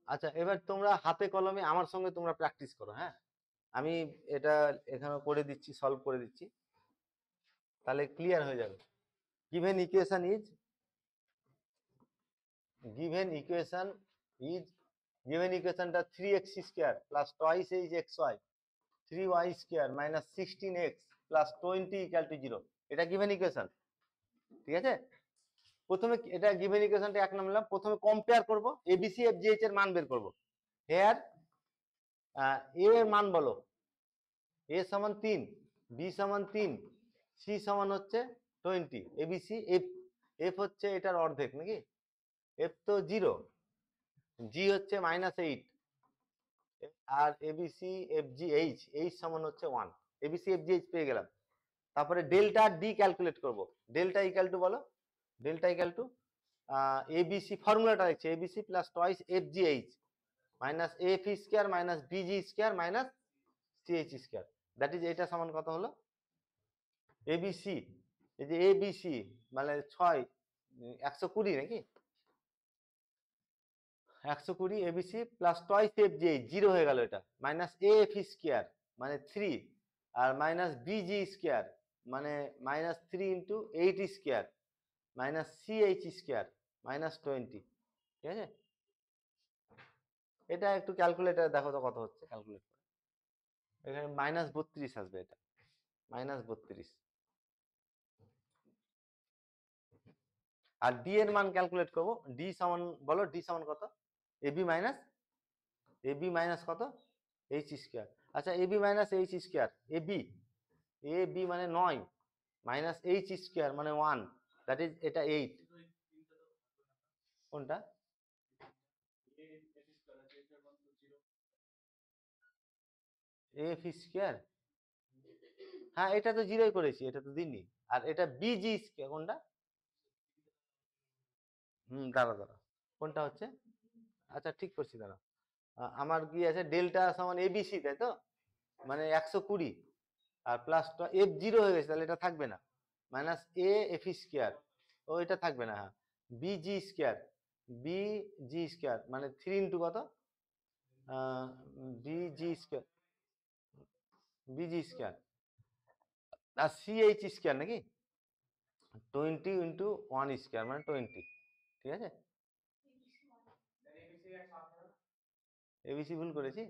আচ্ছা এবার তোমরা হাতে কলমে আমার সঙ্গে তোমরা প্র্যাকটিস করো। হ্যাঁ আমি এটা এখানে করে দিচ্ছি, সলভ করে দিচ্ছি, তাহলে ক্লিয়ার হয়ে যাবে। given equation is given equation is given equationটা 3x square plus twice xy 3y square minus 16x plus 20 equal to 0, এটা given equation। ঠিক আছে, প্রথমে এটা given equationটা এক নাম নিলাম, প্রথমে কম্পেয়ার করব abc fgh এর মান বের করব। হেয়ার a এর মান বলো, a সমান 3, b সমান 3, c সমান হচ্ছে 20, abc f হচ্ছে এটার অর্ধেক নাকি, f তো 0, g হচ্ছে -8, আর এবিসি এফজিএইচ এইচ সমান হচ্ছে 1, এবিসি এফজিএইচ পেয়ে গেলাম। তারপরে ডেল্টা ডি ক্যালকুলেট করব। ডেল্টা ইকুয়াল টু বলো, ডেল্টা ইকুয়াল টু এবিসি ফর্মুলাটা লিখছে, ABC plus twice FGH minus F square minus busy square minus CH square, that is এটা সমান কত হলো, এবিসি এই যে এবিসি মানে 6 120 নাকি, 120 এবিসি প্লাস টয়েস এফজিএইচ 0 হয়ে গেল, এটা মাইনাস এফ স্কোয়ার মানে 3 আর মাইনাস বিজি স্কোয়ার মানে -3 into 8 square minus CH square minus 20। ঠিক আছে, এটা একটু ক্যালকুলেটার দেখো তো কত হচ্ছে, ক্যালকুলেট করে এখানে -32 আসবে, এটা -32। আর ডি এর মান ক্যালকুলেট করব, ডি সমান বলো, ডি সমান কত, এবি মাইনাস কত এইচ স্কোয়ার। আচ্ছা ab minus H square, ab মানে 9 মাইনাস এইচ স্কোয়ার মানে 1, দ্যাট ইজ এটা 8। কোনটা, এফ স্কোয়ার, হ্যাঁ এটা তো 0 করেছি, এটা তো দিনই। আর এটা বিজি স্কোয়ার কোনটা, দাঁড়া দাঁড়া কোনটা হচ্ছে, আচ্ছা ঠিক করছি দাঁড়া, আমার কি আছে ডেল্টা সমান এবিসি তাই তো, মানে 120 আর প্লাস এফ 0 হয়ে গেছে তাহলে এটা থাকবে না, মাইনাস এ এফ স্কোয়ার, ও এটা থাকবে না, হ্যাঁ বিজি স্কোয়ার, বিজি স্কোয়ার মানে 3 ইন্টু কত, বিজি স্কোয়ার, বিজি স্কোয়ার আর সিএইচ স্কোয়ার নাকি 20 ইন্টু 1 স্কোয়ার মানে 20। ঠিক আছে, এবিসি ভুল করেছি,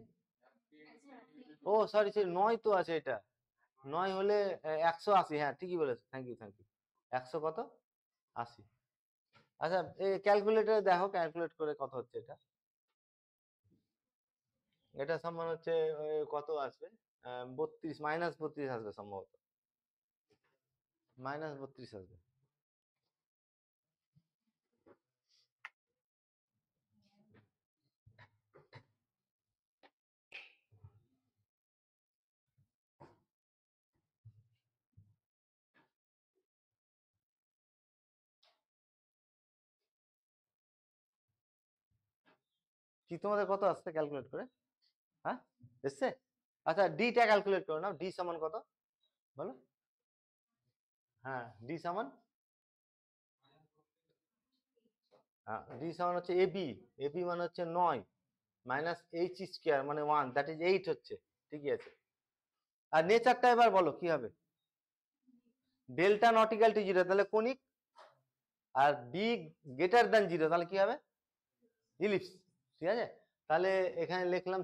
ও সরি সরি 9 তো আছে এটা, 9 হলে 180, হ্যাঁ ঠিকই বলেছো, থ্যাংক ইউ থ্যাংক ইউ, 100 কত 80। আচ্ছা ক্যালকুলেটরে দেখো ক্যালকুলেট করে কত হচ্ছে এটা, এটা সমান হচ্ছে কত আসবে, 32 -32 আসবে সম্ভবত, -32 আসবে। কি তোমাদের কত আসছে ক্যালকুলেট করে? হ্যাঁ এসছে? আচ্ছা ডিটা ক্যালকুলেট করে নাও, ডি সমান কত বলো? হ্যাঁ ডি সমান ডি সমান হচ্ছে এবি, এবি মানে হচ্ছে 9 মাইনাস এইচ স্কোয়ার মানে 1, দ্যাট ইজ 8 হচ্ছে। ঠিকই আছে। আর নেচারটা এবার বলো কি হবে? ডেল্টা নট ইকুয়াল টু 0 তাহলে কোনিক, আর বি গ্রেটার দ্যান 0 তাহলে কি হবে? ইলিপস। ঠিক আছে, তাহলে এখানে লিখলাম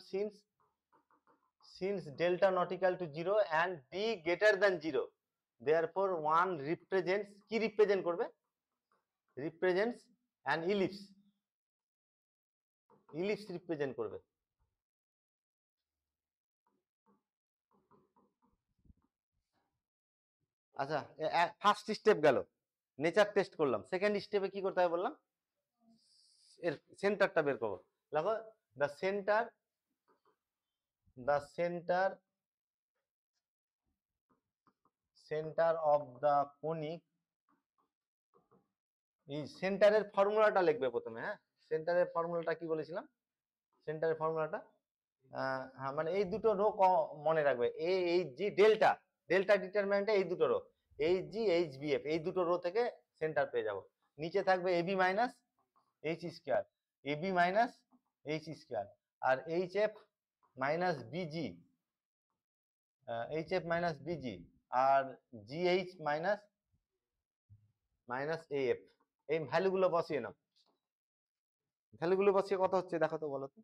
since delta not equal to 0 and b greater than 0, therefore 1 represents, কি রিপ্রেজেন্ট করবে? represents an ellipse, ellipse represent করবে। আচ্ছা ফার্স্ট স্টেপ গেল, নেচার টেস্ট করলাম। সেকেন্ড স্টেপে কি করতে হবে বললাম? এর সেন্টারটা বের করবো। দেখো the centre of the conic, এই সেন্টারের ফর্মুলাটা লিখবে প্রথমে। হ্যাঁ সেন্টারের ফর্মুলাটা কি বলেছিলাম? সেন্টারের ফর্মুলাটা হ্যাঁ মানে এই দুটো রো মনে রাখবে, এইচ জি ডেল্টা, ডেল্টা ডিটারমিনেন্টে এই দুটো row h G H B F, এই দুটো রো থেকে সেন্টার পেয়ে যাব। নিচে থাকবে ab minus H square, AB minus H square, আর h f minus bg, h f minus bg, আর জিএইচ মাইনাস এ এফ। এই ভ্যালুগুলো বসিয়ে নাও। ভ্যালুগুলো বসিয়ে কত হচ্ছে দেখো তো, বলো তো।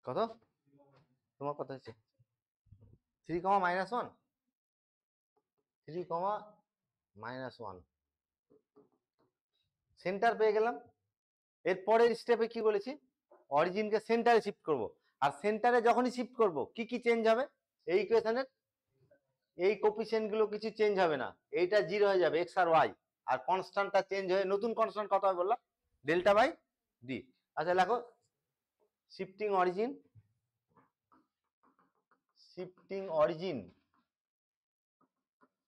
কত তোমার কত হচ্ছে? 3 কমা মাইনাস 1, 3 কমা মাইনাস 1, সেন্টার পেয়ে গেলাম। এর পরের স্টেপে কি বলেছি? অরিজিনকে সেন্টারে শিফট করব, আর সেন্টারে যখনই শিফট করব কি কি চেঞ্জ হবে? এই ইকুয়েশনের এই কোফিসিয়েন্ট গুলো কিছু চেঞ্জ হবে না, এইটা 0 হয়ে যাবে, এক্স আর ওয়াই, আর কনস্ট্যান্টটা চেঞ্জ হয়ে নতুন কনস্ট্যান্ট কত হবে বললাম? Delta by D. আচ্ছা লেখো shifting origin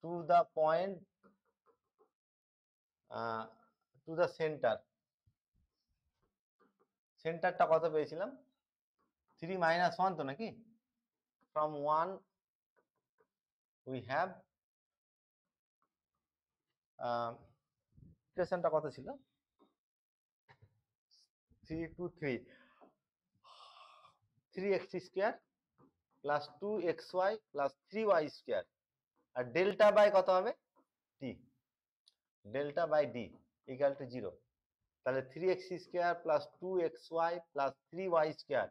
to the point to the centre, সেন্টারটা কত পেয়েছিলাম? 3 মাইনাস 1 তো নাকি? ফ্রম 1 উই হ্যাভ ইকুয়েশনটা কত ছিল? 3 to 3, 3x square plus 2xy plus 3y square, আর ডেল্টা বাই কত হবে? D, delta by D equal to 0। তাহলে 3x square plus 2xy plus 3y square,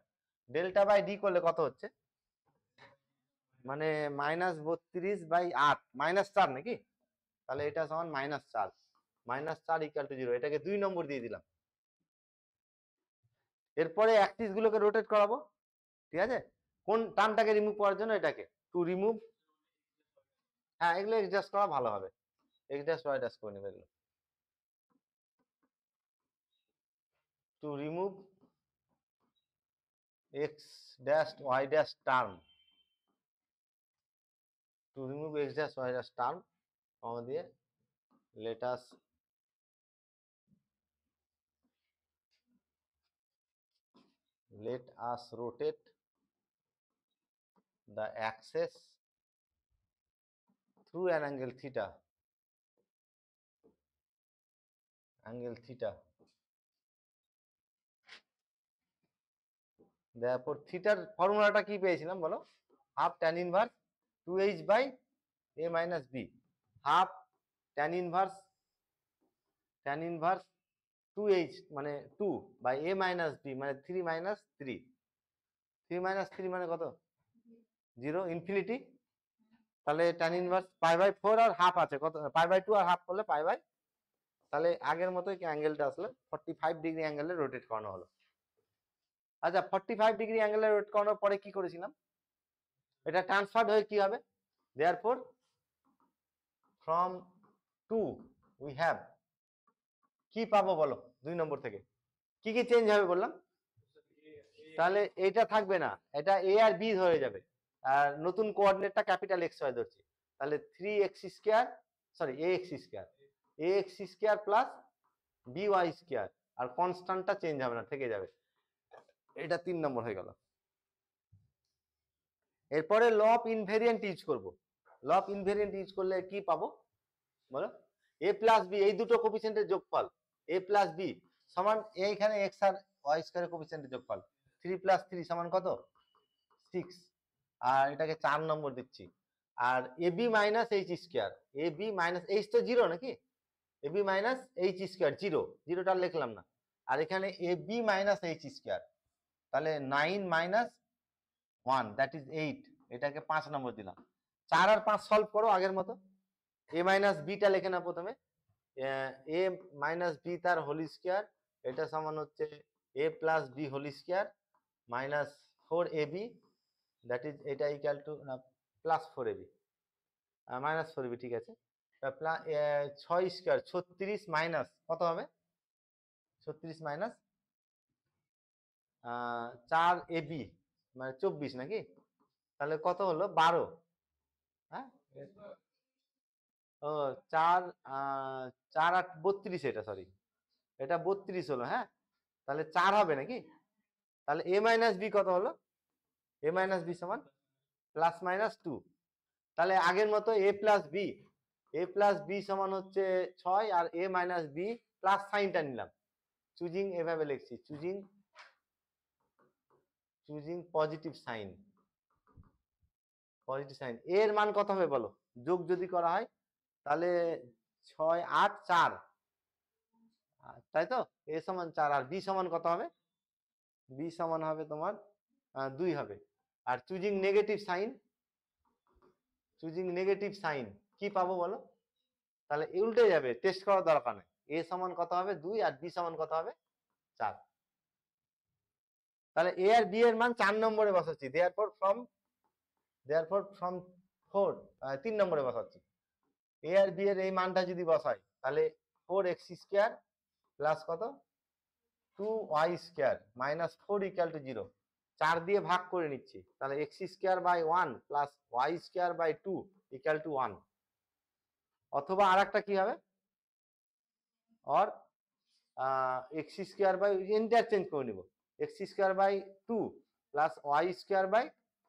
delta by d করলে কত হচ্ছে? মানে -32/8 -4 নাকি? তাহলে এটা সমান -4, -4 ইকুয়াল টু 0। এটাকে 2 নম্বর দিয়ে দিলাম। এরপরে অ্যাক্সিস গুলোকে রোটেট করাবো। ঠিক আছে, কোন টার্মটাকে রিমুভ করার জন্য? এটাকে টু রিমুভ, হ্যাঁ এগুলো এডজাস্ট করা ভালো হবে, এক্স ড্যাশ ওয়াই ড্যাশ করে নেবে এগুলো। To remove x dash Y dash term, to remove x dash Y dash term comma দিয়ে let us rotate the axis through an angle theta, therefore থিটার ফর্মুলাটা কি পেয়েছিলাম বলো? Half tan inverse 2h by a minus b, half tan inverse 2h মানে 2 by a minus b মানে 3 minus 3, 3 minus 3 মানে কত? 0 ইনফিনিটি। তাহলে tan ইনভার্স পাই বাই 4 আর হাফ আছে কত? পাই বাই 2 আর হাফ করলে পাই বাই তাহলে আগের মতোই অ্যাঙ্গেলটা আসলে 45 ডিগ্রি অ্যাঙ্গেলে রোটেট করানো হলো। আচ্ছা 45 ডিগ্রি অ্যাঙ্গেলে রোটেট করানোর পরে কি করেছিলাম, এটা ট্রান্সফার্ড হয়ে কি হবে, দেয়ারফর ফ্রম 2 উই হ্যাভ, কি পাবো বলো 2 নম্বর থেকে কি কি চেঞ্জ হবে বললাম, তাহলে এটা থাকবে না, এটা এ আর বি হয়ে যাবে, আর নতুন কোঅর্ডিনেটটা ক্যাপিটাল এক্স ওয়াই ধরছি, তাহলে 3x square sorry ax square, ax square plus by square, আর কনস্ট্যান্টটা চেঞ্জ হবে না, থেকে যাবে। এটা 3 নম্বর হয়ে গেল। এরপরে ল অফ ইনভেরিয়েন্ট ইউজ করব। ল অফ ইনভেরিয়েন্ট ইউজ করলে কি পাবো বলো, a প্লাস বি এই দুটো কোফিসিয়েন্টের যোগফল a প্লাস বি সমান এইখানে x আর y স্কয়ারের কোফিসিয়েন্টের যোগফল 3 প্লাস 3 সমান কত 6, আর এটাকে 4 নম্বর দিচ্ছি। আর ab minus H square, ab minus H তো জিরো নাকি, ab minus H square zero, জিরোটা লিখলাম না, আর এখানে ab মাইনাস এইচ স্কয়ার, তাহলে 9 মাইনাস 1 দ্যাট ইজ 8, এটাকে 5 নম্বর দিলাম। 4 আর 5 সলভ করো আগের মতো, a মাইনাস বিটা লিখে না প্রথমে, a মাইনাস বি তার হোল স্কয়ার, এটা সমান হচ্ছে a plus B whole square minus 4ab, that is এটা ইকুয়াল টু না প্লাস 4ab মাইনাস 4ab, ঠিক আছে। 6 স্কয়ার 36 মাইনাস কত হবে 36 মাইনাস 4ab মানে 24 নাকি, তাহলে কত হলো 12, হ্যাঁ ও 4 4 8 32, এটা সরি এটা 32 হলো, হ্যাঁ তাহলে 4 হবে নাকি, তাহলে a মাইনাস বি কত হলো, a মাইনাস বি সমান প্লাস মাইনাস 2, তাহলে আগের মতো a প্লাস বি সমান হচ্ছে 6, আর a মাইনাস বি প্লাস সাইনটা নিলাম, চুজিং এভাবে লিখছি, চুজিং পজিটিভ সাইন, এর মান কত হবে বলো, যোগ যদি করা হয় তাহলে 6 8 4, তাই তো a সমান 4, আর বি সমান কত হবে, বি সমান হবে তোমার 2 হবে, আর চুজিং নেগেটিভ সাইন কি পাবো বলো, তাহলে উল্টে যাবে, টেস্ট করার দরকার নেই, a সমান কত হবে 2 আর b সমান কত হবে 4, তাহলে a আর b এর মান 4 নম্বরে বসাচ্ছি, দেয়ারফর ফ্রম 4 3 নম্বরে বসাচ্ছি, a আর b এর এই মানটা যদি বসাই তাহলে 4x স্কয়ার প্লাস কত 2y square minus 4 equal to 0, 4 দিয়ে ভাগ করে নিচ্ছি, তাহলে x square by 1 plus y square by 2 equal to 1, অথবা আরেকটা কি হবে, और x স্কয়ার বাই ইন্টারচেঞ্জ করে নিব, x square by 2 plus y square by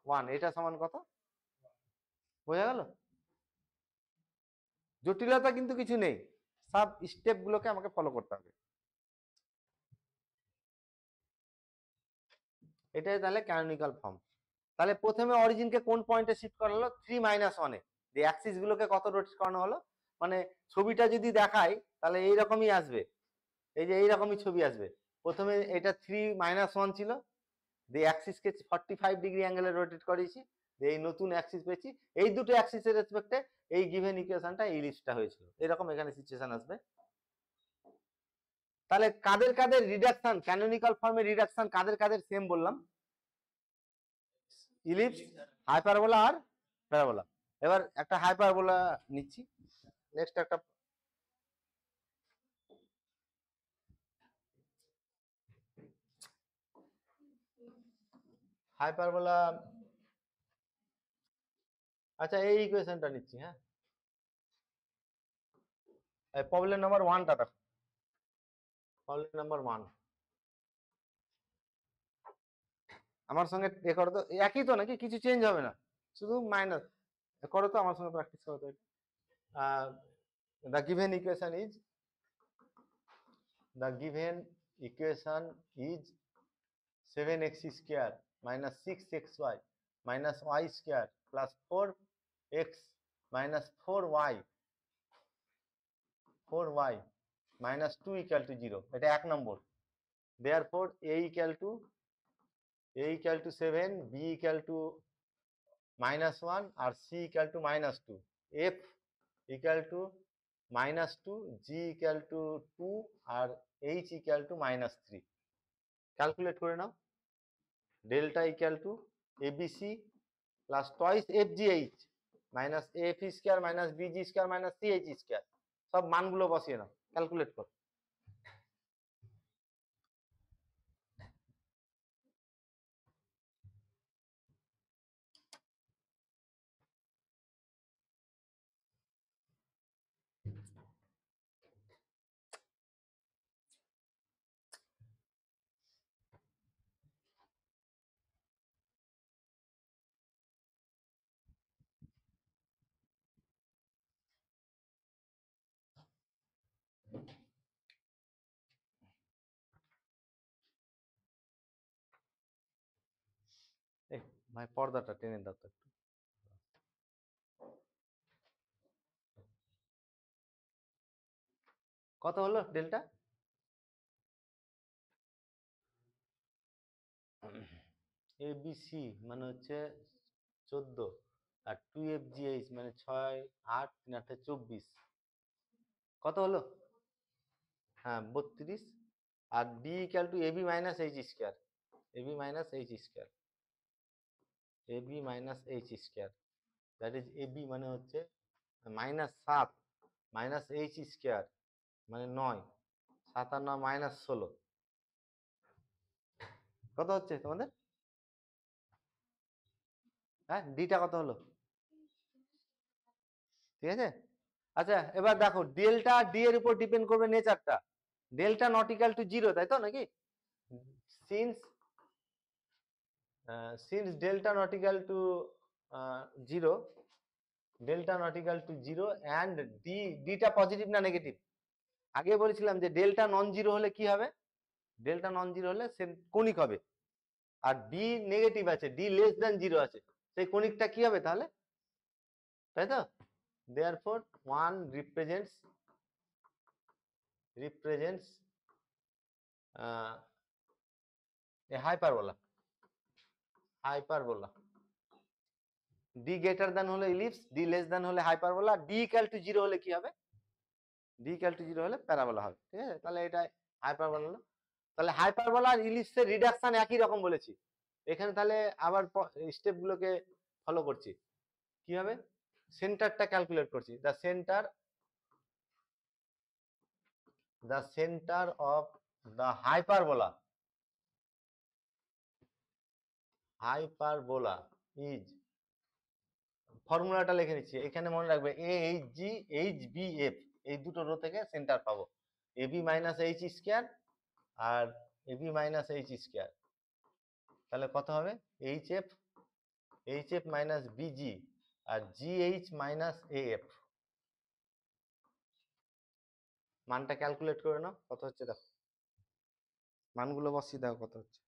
1, এটা সমান কত, বোঝা গেল, জটিলতা কিন্তু কিছু নেই, সব স্টেপ গুলোকে আমাকে ফলো করতে হবে। এটাই তাহলে ক্যানোনিক্যাল ফর্ম। তাহলে প্রথমে অরিজিনকে কোন পয়েন্টে শিফট করা হলো 3 - 1 এ, যে অ্যাক্সিস গুলোকে কত রোটেট করানো হলো, মানে ছবিটা যদি দেখাই তাহলে এইরকমই আসবে, এই যে এইরকমই ছবি আসবে, প্রথমে এটা 3 - 1 ছিল, দিয়ে অ্যাক্সিসকে 45 ডিগ্রি অ্যাঙ্গেলে রোটেট করেছি, দিয়ে এই নতুন অ্যাক্সিস পেয়েছি, এই দুটো অ্যাক্সিসের রেসপেক্টে এই গিভেন ইকুয়েশনটা এই লিস্টটা হয়েছিল, এরকম এখানে সিচুয়েশন আসবে। তাহলে কাদের কাদের রিডাকশন, ক্যানোনিক্যাল ফর্মে রিডাকশন কাদের কাদের সেম বললাম, ইলিপস, হাইপারবোলা আর প্যারাবোলা। এবার একটা হাইপারবোলা নিচ্ছি, নেক্সট একটা হাইপারবোলা, আচ্ছা এই ইকুয়েশনটা নিচ্ছি, হ্যাঁ প্রবলেম নাম্বার 1টা দেখো, প্রবলেম নাম্বার 1 আমার সঙ্গে এ করো তো, একই তো নাকি, কিছু চেঞ্জ হবে না, শুধু মাইনাস করো তো, আমার সঙ্গে প্র্যাকটিস করো তো। the given equation is the given equation is 7x square minus 6xy minus y square plus 4x minus 4y minus 2 equal to 0, এটা 1 number, therefore a equal to 7, b equal to -1 আর c equal to -2, f equal to -2, g equal to 2 আর h equal to -3। Calculate করে নাও। Delta equal to ABC plus twice FGH minus F square minus busy square minus CH square. সব মানগুলো বসিয়ে নাও, calculate করো। ভাই পর্দাটা টেনে দাও তো একটু। কত হলো ডেল্টা? এবিসি মানে হচ্ছে 14 আর 2FGH মানে 6 8 3 8 24। কত হলো? হ্যাঁ 32। আর D equal to AB minus H square, AB minus H square, AB minus H square, that is AB মানে হচ্ছে -7 মাইনাস এইচ স্কোয়ার মানে 9, 7 আর 9 -16। কত হচ্ছে তোমাদের? হ্যাঁ ডিটা কত হলো? ঠিক আছে। আচ্ছা এবার দেখো ডেল্টা ডি এর উপর ডিপেন্ড করবে নেচারটা। ডেল্টা নট ইকুয়াল টু 0, তাই তো নাকি? Since since delta not equal to 0, delta not equal to 0 and ডিটা পজিটিভ না নেগেটিভ? আগে বলেছিলাম যে ডেল্টা নন জিরো হলে কি হবে? ডেল্টা নন জিরো হলে সে কণিক হবে। আর ডি নেগেটিভ আছে, ডি লেস দ্যান 0 আছে, সেই কণিকটা কি হবে তাহলে? তাই তো? Therefore 1 represents a hyperbola, D greater than হলে ইলিপস, ডি লেস দ্যান হলে হাইপারবোলা, ডি ইকুয়াল টু 0 হলে কি হবে? ডি ইকুয়াল টু 0 হলে প্যারাবোলা হবে। ঠিক আছে, তাহলে এটা হাইপারবোলা হলো। তাহলে হাইপারবোলা আর ইলিপসের রিডাকশন একই রকম বলেছি। এখানে তাহলে আবার স্টেপগুলোকে ফলো করছি। কি হবে? সেন্টারটা ক্যালকুলেট করছি। the center of the hyperbola is, ফর্মুলাটা লিখে নিচ্ছি এখানে, মনে রাখবে a H G H B F, এই দুটো রো থেকে সেন্টার পাবো। এবি মাইনাস এইচ স্কোয়ার আর এবি মাইনাস এইচ স্কোয়ার, তাহলে কত হবে? এইচ এফ মাইনাস বিজি আর g h minus a f. মানটা ক্যালকুলেট করে নাও কত হচ্ছে, দেখো মানগুলো বসিয়ে দাও কত হচ্ছে।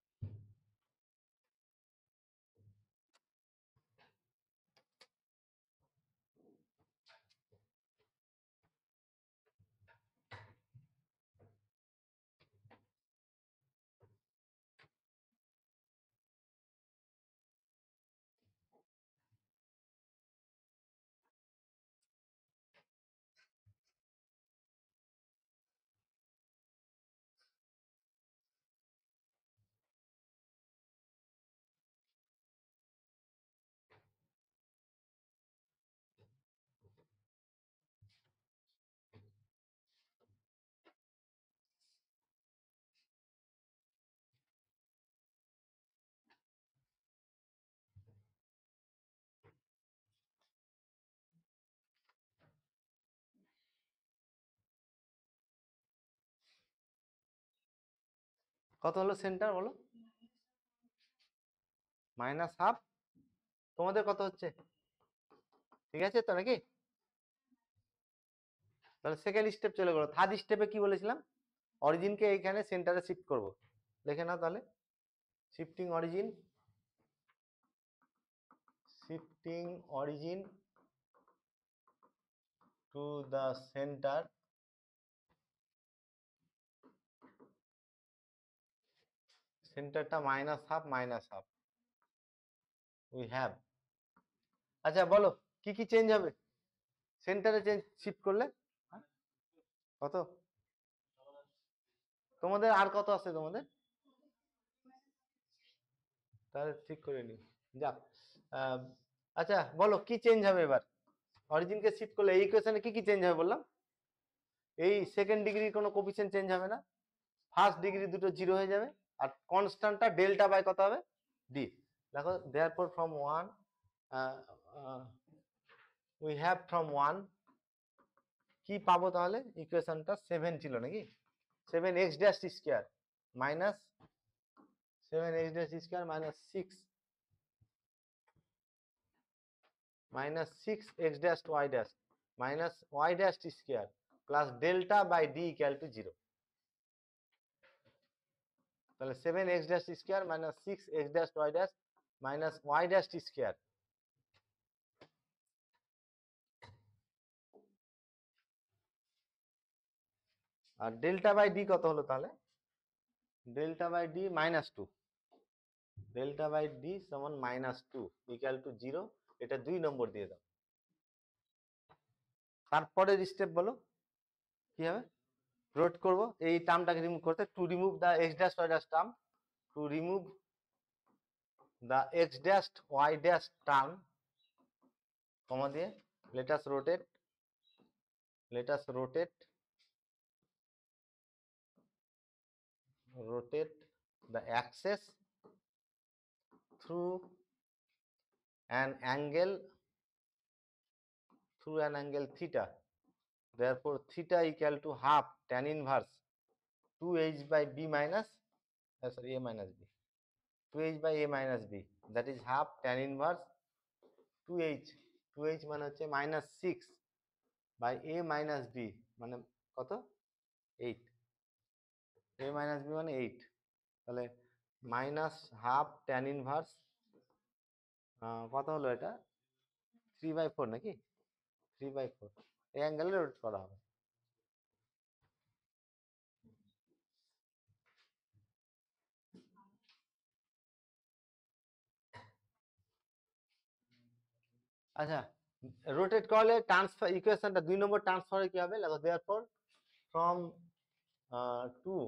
কত হলো সেন্টার বলো? -1/2। তোমাদের কত হচ্ছে? ঠিক আছে তো নাকি? তাহলে সেকেন্ড স্টেপ চলে গেল। থার্ড স্টেপে কি বলেছিলাম? অরিজিনকে এখানে সেন্টারে শিফট করব। লিখে নাও তাহলে। Shifting origin to the centre, সেন্টারটা -1/2 উই হ্যাভ। আচ্ছা বলো কি কি চেঞ্জ হবে সেন্টারে শিফট করলে? কত তোমাদের আর কত আছে তোমাদের? তাহলে ঠিক করে নি। যাক, আচ্ছা বলো কি চেঞ্জ হবে এবার? অরিজিনকে শিফট করলে এই ইকুয়েশনে কি কি চেঞ্জ হবে বললাম? এই সেকেন্ড ডিগ্রির কোনো কোফিসিয়েন্ট চেঞ্জ হবে না, ফার্স্ট ডিগ্রি দুটো জিরো হয়ে যাবে, আর কনস্ট্যান্টটা ডেল্টা বাই কত হবে? ডি। দেখো therefore from 1 we have from 1 কি পাবো তাহলে? ইকুয়েশনটা 7 ছিল নাকি? 7x dash square minus 7x dash square minus 6x dash y dash minus y dash square plus delta by D equal to 0। তাহলে 7x dash square minus 6x dash y dash minus y dash square, আর delta by D কত হলো তাহলে? Delta by d -2, delta by d সমান -2 equal to 0। এটা 2 নম্বর দিয়ে দাও। তারপরের স্টেপ বলো কি হবে? রোট করব এই টার্মটাকে রিমুভ করতে, to remove the x dash y dash term, to remove the x dash y dash term, comma দিয়ে let us rotate the axis through an angle theta. Therefore theta equal to half tan inverse 2h by b minus sorry a minus b, 2h by a minus b, that is half tan inverse 2h মানে হচ্ছে -6 by a minus b মানে কত? 8, a minus b মানে 8, তাহলে minus half tan inverse কত হলো এটা? 3/4 নাকি? 3/4 এই অ্যাঙ্গেলে রোটেট করা হবে। আচ্ছা রোটেট করলে ট্রান্সফার ইকুয়েশনটা 2 নম্বর ট্রান্সফারে কি হবে? দেখো देयरफॉर ফ্রম 2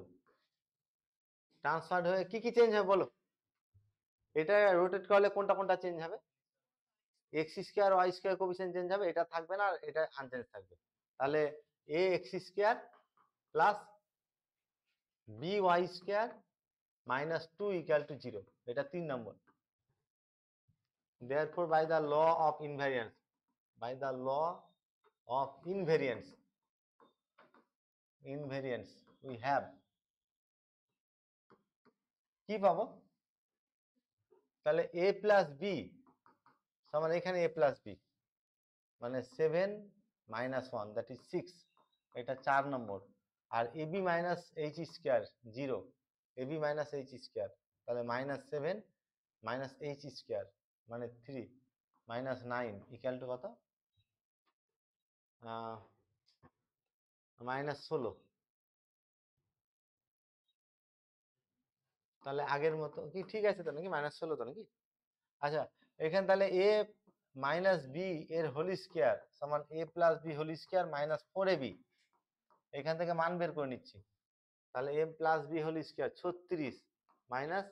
ট্রান্সফারড হয়ে কি কি চেঞ্জ হবে বলো? এটা রোটেট করলে কোনটা কোনটা চেঞ্জ হবে? X square Y square coefficient change হবে, এটা থাকবে না, আর এটা আনচেঞ্জ থাকবে। তাহলে A X square plus B Y square -2 equal to 0, এটা 3 নম্বর। therefore by the law of invariance we have কি পাবো তাহলে? a প্লাস বি সমান এখানে a প্লাস বি মানে 7 মাইনাস 1 দ্যাট ইজ 6, এটা 4 নম্বর। আর ab minus H square 0, ab minus H square, তাহলে -7 minus H square মানে 3 মাইনাস 9 ইকুয়াল টু কত? -16। তাহলে আগের মতো কি ঠিক আছে তো নাকি? -16 তো নাকি? আচ্ছা এখানে তাহলে a মাইনাস বি এর হোল স্কয়ার সমান a plus B whole square minus 4ab, এখান থেকে মান বের করে নিচ্ছি। তাহলে a plus B whole square 36 minus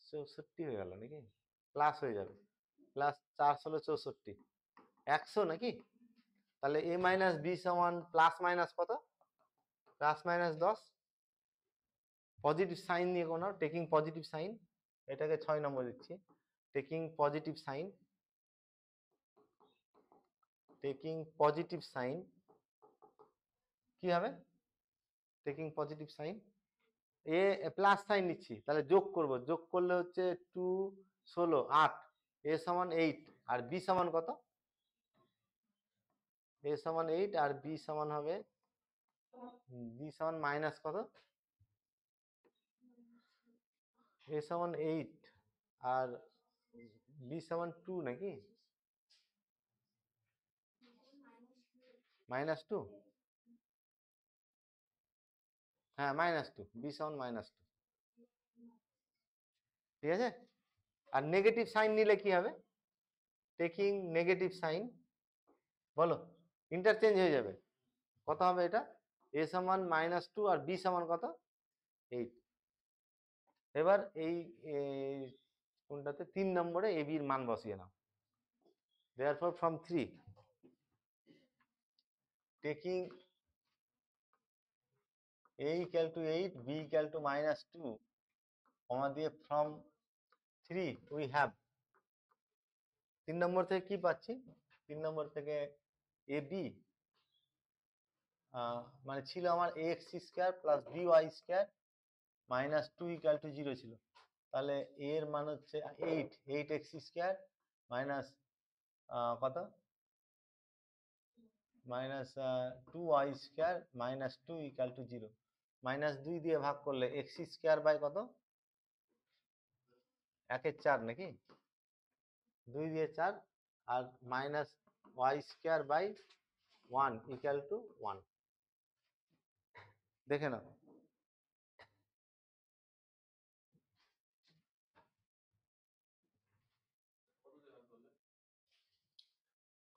64 হয়ে গেল নাকি? প্লাস হয়ে যাবে, প্লাস 4 ষোলো 64 100 নাকি? তাহলে a মাইনাস বি সমান প্লাস মাইনাস কত? Plus minus 10। পজিটিভ সাইন নিয়ে কোনো টেকিং পজিটিভ সাইন, এটাকে 6 নম্বর দিচ্ছি। টেকিং পজিটিভ সাইন কি হবে? টেকিং পজিটিভ সাইন এ প্লাস সাইন নিচ্ছি, তাহলে যোগ করব, যোগ করলে হচ্ছে 2 16 8, a সমান 8 আর b সমান কত? a সমান 8 আর b সমান হবে মাইনাস কত? a সমান 8 আর b সমান 2 নাকি? -2, হ্যাঁ -2, b সমান -2, ঠিক আছে। আর নেগেটিভ সাইন নিলে কি হবে? টেকিং নেগেটিভ সাইন বলো, ইন্টারচেঞ্জ হয়ে যাবে। কত হবে এটা? a সমান -2 আর b সমান কত? 8। এবার এই কোনটাতে 3 নম্বরে ab এর মান বসিয়ে নাও। therefore from 3 taking a equal to 8, b equal to -2, কমা দিয়ে from 3 we have 3 নম্বর থেকে কি পাচ্ছি? 3 নম্বর থেকে ab মানে ছিল আমার ax square plus by square minus 2 equal to 0 ছিল। তাহলে a এর মান হচ্ছে 8x স্কয়ার মাইনাস কত minus 2y square minus 2 equal to 0। -2 দিয়ে ভাগ করলে x স্কয়ার বাই কত? 1 এর 4 নাকি? 2 দিয়ে 4 আর minus y square by 1 equal to 1। দেখে নাও।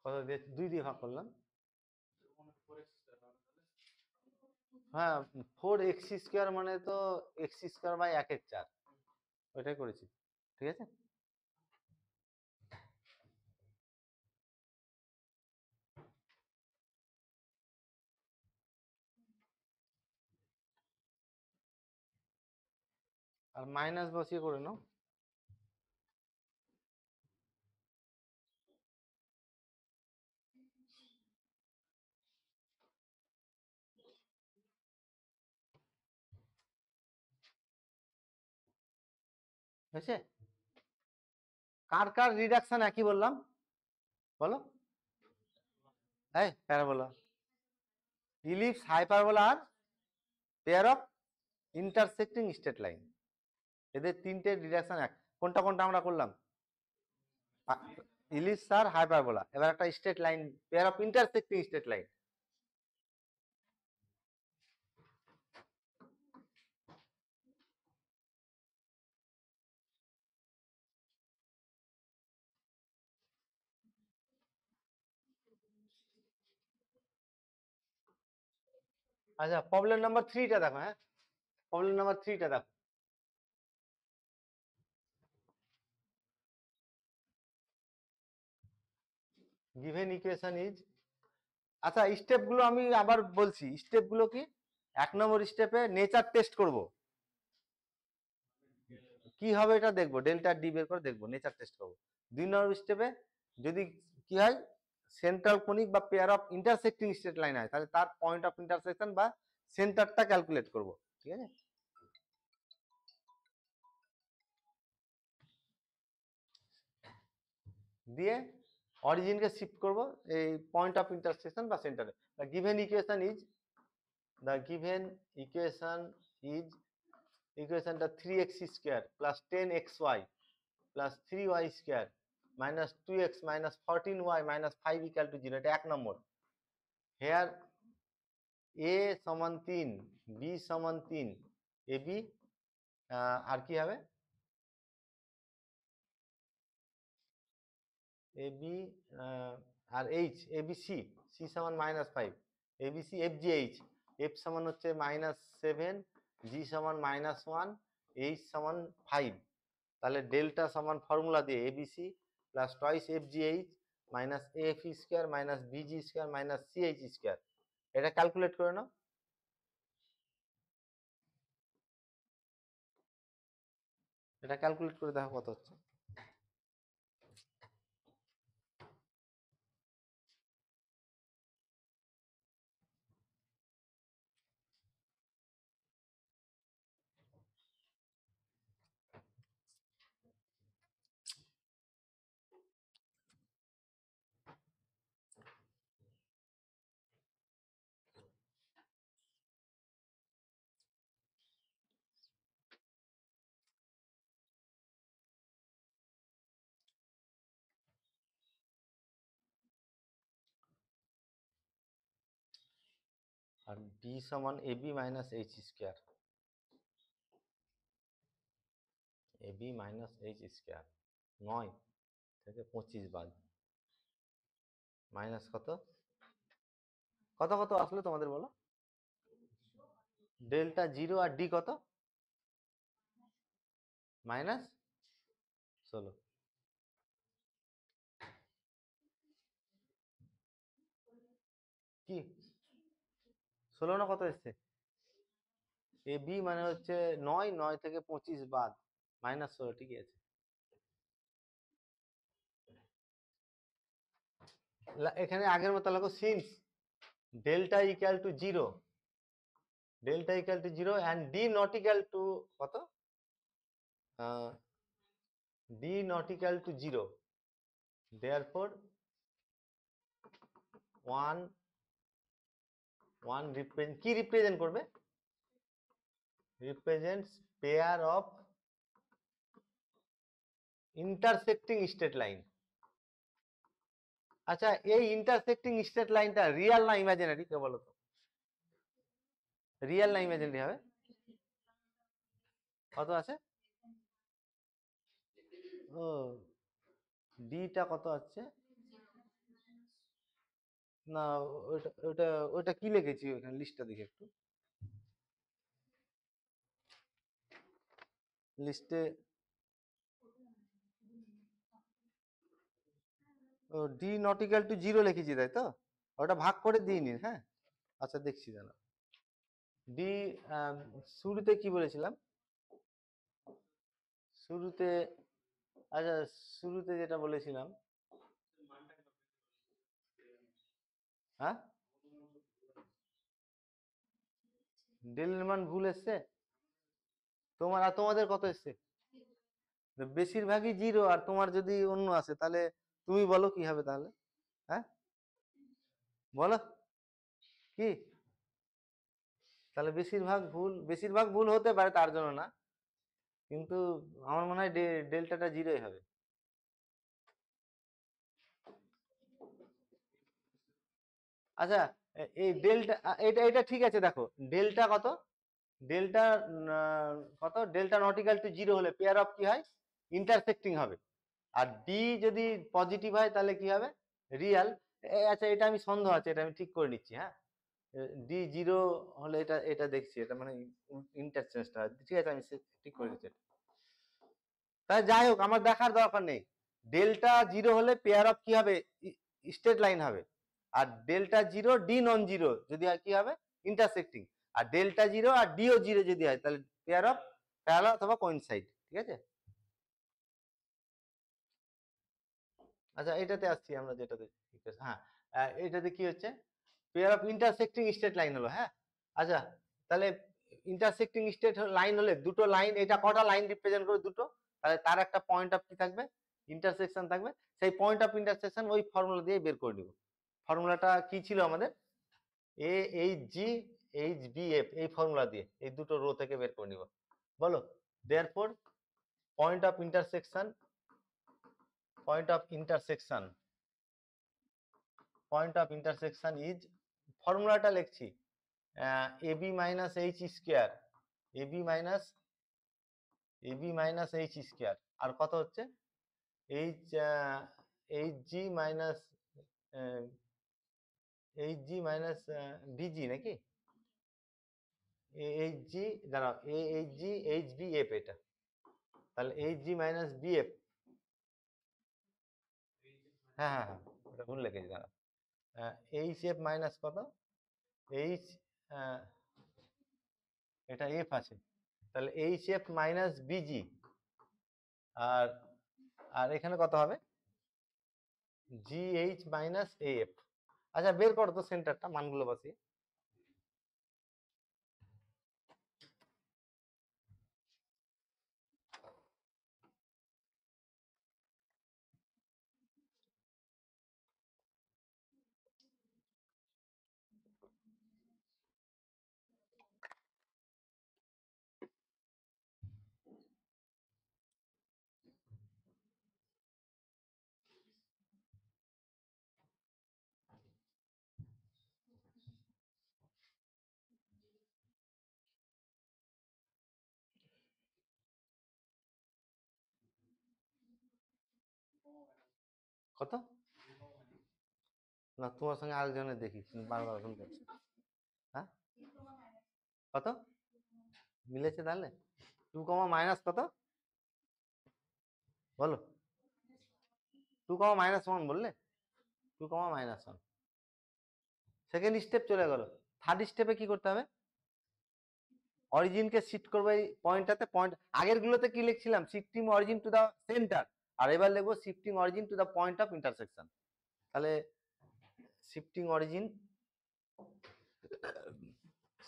কত দিয়ে 2 দিয়ে ভাগ করলাম? হ্যাঁ, 4x স্কয়ার মানে তো x স্কয়ার বাই 1 এর 4, ওইটাই করেছি। ঠিক আছে। আর মাইনাস বসিয়ে করে নাও। হয়েছে? কার কার রিডাকশন একই বললাম বলো? এই প্যারাবোলা, ইলিপস, হাইপারবোলা আর pair of intersecting straight line, এদের তিনটে রিডাকশন এক। কোনটা কোনটা আমরা করলাম? ইলিপস আর হাইপারবোলা। এবার একটা straight line, pair of intersecting straight line. আচ্ছা, প্রবলেম নাম্বার 3টা দেখো। হ্যাঁ, প্রবলেম নাম্বার 3টা দেখো। গিভেন ইকুয়েশন ইজ, আচ্ছা স্টেপগুলো আমি আবার বলছি। স্টেপগুলো কি? 1 নম্বর স্টেপে নেচার টেস্ট করব, কি হবে এটা দেখবো, ডেল্টা ডি বের করে দেখবো, নেচার টেস্ট করবো। 2 নম্বর স্টেপে যদি কি হয়, সেন্ট্রাল কোনিক বা pair of intersecting straight line হয়, তাহলে তার পয়েন্ট অফ ইন্টারসেকশন বা সেন্টারটা ক্যালকুলেট করব। ঠিক আছে। দিয়ে অরিজিনকে শিফট করব এই পয়েন্ট অফ ইন্টারসেকশন বা সেন্টারে। The given equation is, the given equation is, ইকুয়েশনটা 3x square plus 10xy plus 3y square minus 2x minus 14y minus 5 equal to 0। এটা 1 নম্বর। হেয়ার a সমান 3, b সমান 3, ab আর কি হবে? ab আর h, abc, c সমান -5, abc fgh, f সমান হচ্ছে -7, g সমান -1, h সমান 5। তাহলে ডেল্টা সমান ফর্মুলা দিয়ে abc plus toys fgh minus af square minus bg square minus ch square. এটা ক্যালকুলেট করে নাও। এটা ক্যালকুলেট করে দেখো কত হচ্ছে। আর d সমান ab minus h square, ab minus h square 9 থেকে 25 বাদ, মাইনাস কত কত কত আসলো তোমাদের বলো? ডেল্টা 0 আর ডি কত? -16। কি 16 না কত এসছে? এ বি মানে হচ্ছে 9, 9 থেকে 25 বাদ -16, ঠিকই আছে। এখানে আগের মতো লাগো since delta equal to 0, delta equal to 0 and D not equal to কত? D not equal to 0, therefore 1 কি রিপ্রেজেন্ট করবে? Represents pair of intersecting straight line. আচ্ছা, এই ইন্টারসেক্টিং স্ট্রেট লাইনটা রিয়েল না ইমাজিনারি কে বলো তো? রিয়েল না ইমাজিনারি হবে? কত আছে? ও, ডিটা কত আছে? না, ওটা ওটা ওটা কি লিখেছি ওখানে, লিস্টটা দেখি একটু। লিস্টে ডি নট ইকুয়াল টু 0 লিখেছি, তাই তো? ওটা ভাগ করে দিইনি, হ্যাঁ। আচ্ছা দেখছি দাঁড়া। ডি শুরুতে কি বলেছিলাম? শুরুতে, আচ্ছা শুরুতে যেটা বলেছিলাম, হ্যাঁ ডেল এর মান ভুল এসছে তোমার, আর তোমাদের কত এসছে? বেশিরভাগই 0, আর তোমার যদি অন্য আসে তাহলে তুমি বলো কি হবে তাহলে? হ্যাঁ বলো কি? তাহলে বেশিরভাগ ভুল হতে পারে, তার জন্য না, কিন্তু আমার মনে হয় ডেল্টাটা 0ই হবে। আচ্ছা, এই ডেল্টা, এটা এটা ঠিক আছে, দেখো ডেল্টা কত? ডেল্টা কত? ডেল্টা নট ইকুয়াল টু 0 হলে পেয়ার অফ কি হয়? ইন্টারসেক্টিং হবে। আর ডি যদি পজিটিভ হয় তাহলে কি হবে? রিয়াল। আচ্ছা, এটা আমি সন্দেহ আছে, এটা আমি ঠিক করে নিচ্ছি, হ্যাঁ। ডি 0 হলে এটা এটা দেখছি, এটা মানে ইন্টারচেঞ্জটা ঠিক আছে, আমি ঠিক করে নিচ্ছি। তাই যাই হোক, আমার দেখার দরকার নেই। ডেল্টা 0 হলে পেয়ার অফ কি হবে? স্ট্রেট লাইন হবে। আর ডেল্টা 0 ডি নন 0 যদি হয় কি হবে? ইন্টারসেক্টিং। আর ডেল্টা 0 আর ডিও 0 যদি হয় তাহলে পেয়ার অফ প্যারালাল অথবা কোইনসাইড, ঠিক আছে। আচ্ছা, এটাতে আসছি আমরা, যেটাতে হ্যাঁ, এটাতে কি হচ্ছে? Pair of intersecting straight line হলো, হ্যাঁ। আচ্ছা, তাহলে ইন্টারসেক্টিং স্ট্রেট লাইন হলে দুটো লাইন, এটা কটা লাইন রিপ্রেজেন্ট করে? দুটো। তাহলে তার একটা পয়েন্ট অফ কি থাকবে? ইন্টারসেকশন থাকবে। সেই পয়েন্ট অফ ইন্টারসেকশন ওই ফর্মুলা দিয়ে বের করে নিব। ফর্মুলাটা কি ছিল আমাদের? A H G H B F, এই ফর্মুলা দিয়ে এই দুটো রো থেকে বের করে নিব। বলো, therefore point of intersection, point of intersection point of intersection is, ফর্মুলাটা লিখছি, AB minus H square, AB minus H square, আর কত হচ্ছে? এইচ এইচ জি মাইনাস এইচ জি মাইনাস ভিজি নাকি? এইচ জি, দাঁড়াও, H G H B f, এটা তাহলে h জি minus b f. হ্যাঁ হ্যাঁ হ্যাঁ, ওটা ভুল লিখেছি, দাঁড়াও। এইচ এফ মাইনাস কত? এইচ, এটা এফ আছে, তাহলে এইচ এফ মাইনাস বিজি, আর আর এখানে কত হবে? G h minus f. আচ্ছা, বের করো তো সেন্টারটা, মানগুলো বসিয়ে। কত? না, তোমার সঙ্গে আরেকজনের দেখি বারবার ভুল করছে। হ্যাঁ, কত মিলেছে তাহলে? 2 কমা মাইনাস কত বলো? 2 কমা মাইনাস 1 বললে? 2 কমা মাইনাস 1, সেকেন্ড স্টেপ চলে গেল। থার্ড স্টেপে কি করতে হবে? অরিজিনকে শিফট করবো এই পয়েন্টটাতে। পয়েন্ট আগের গুলোতে কি লিখছিলাম? Shifting origin to the centre, আর এবার লিখবো shifting origin to the point of intersection. তাহলে shifting origin,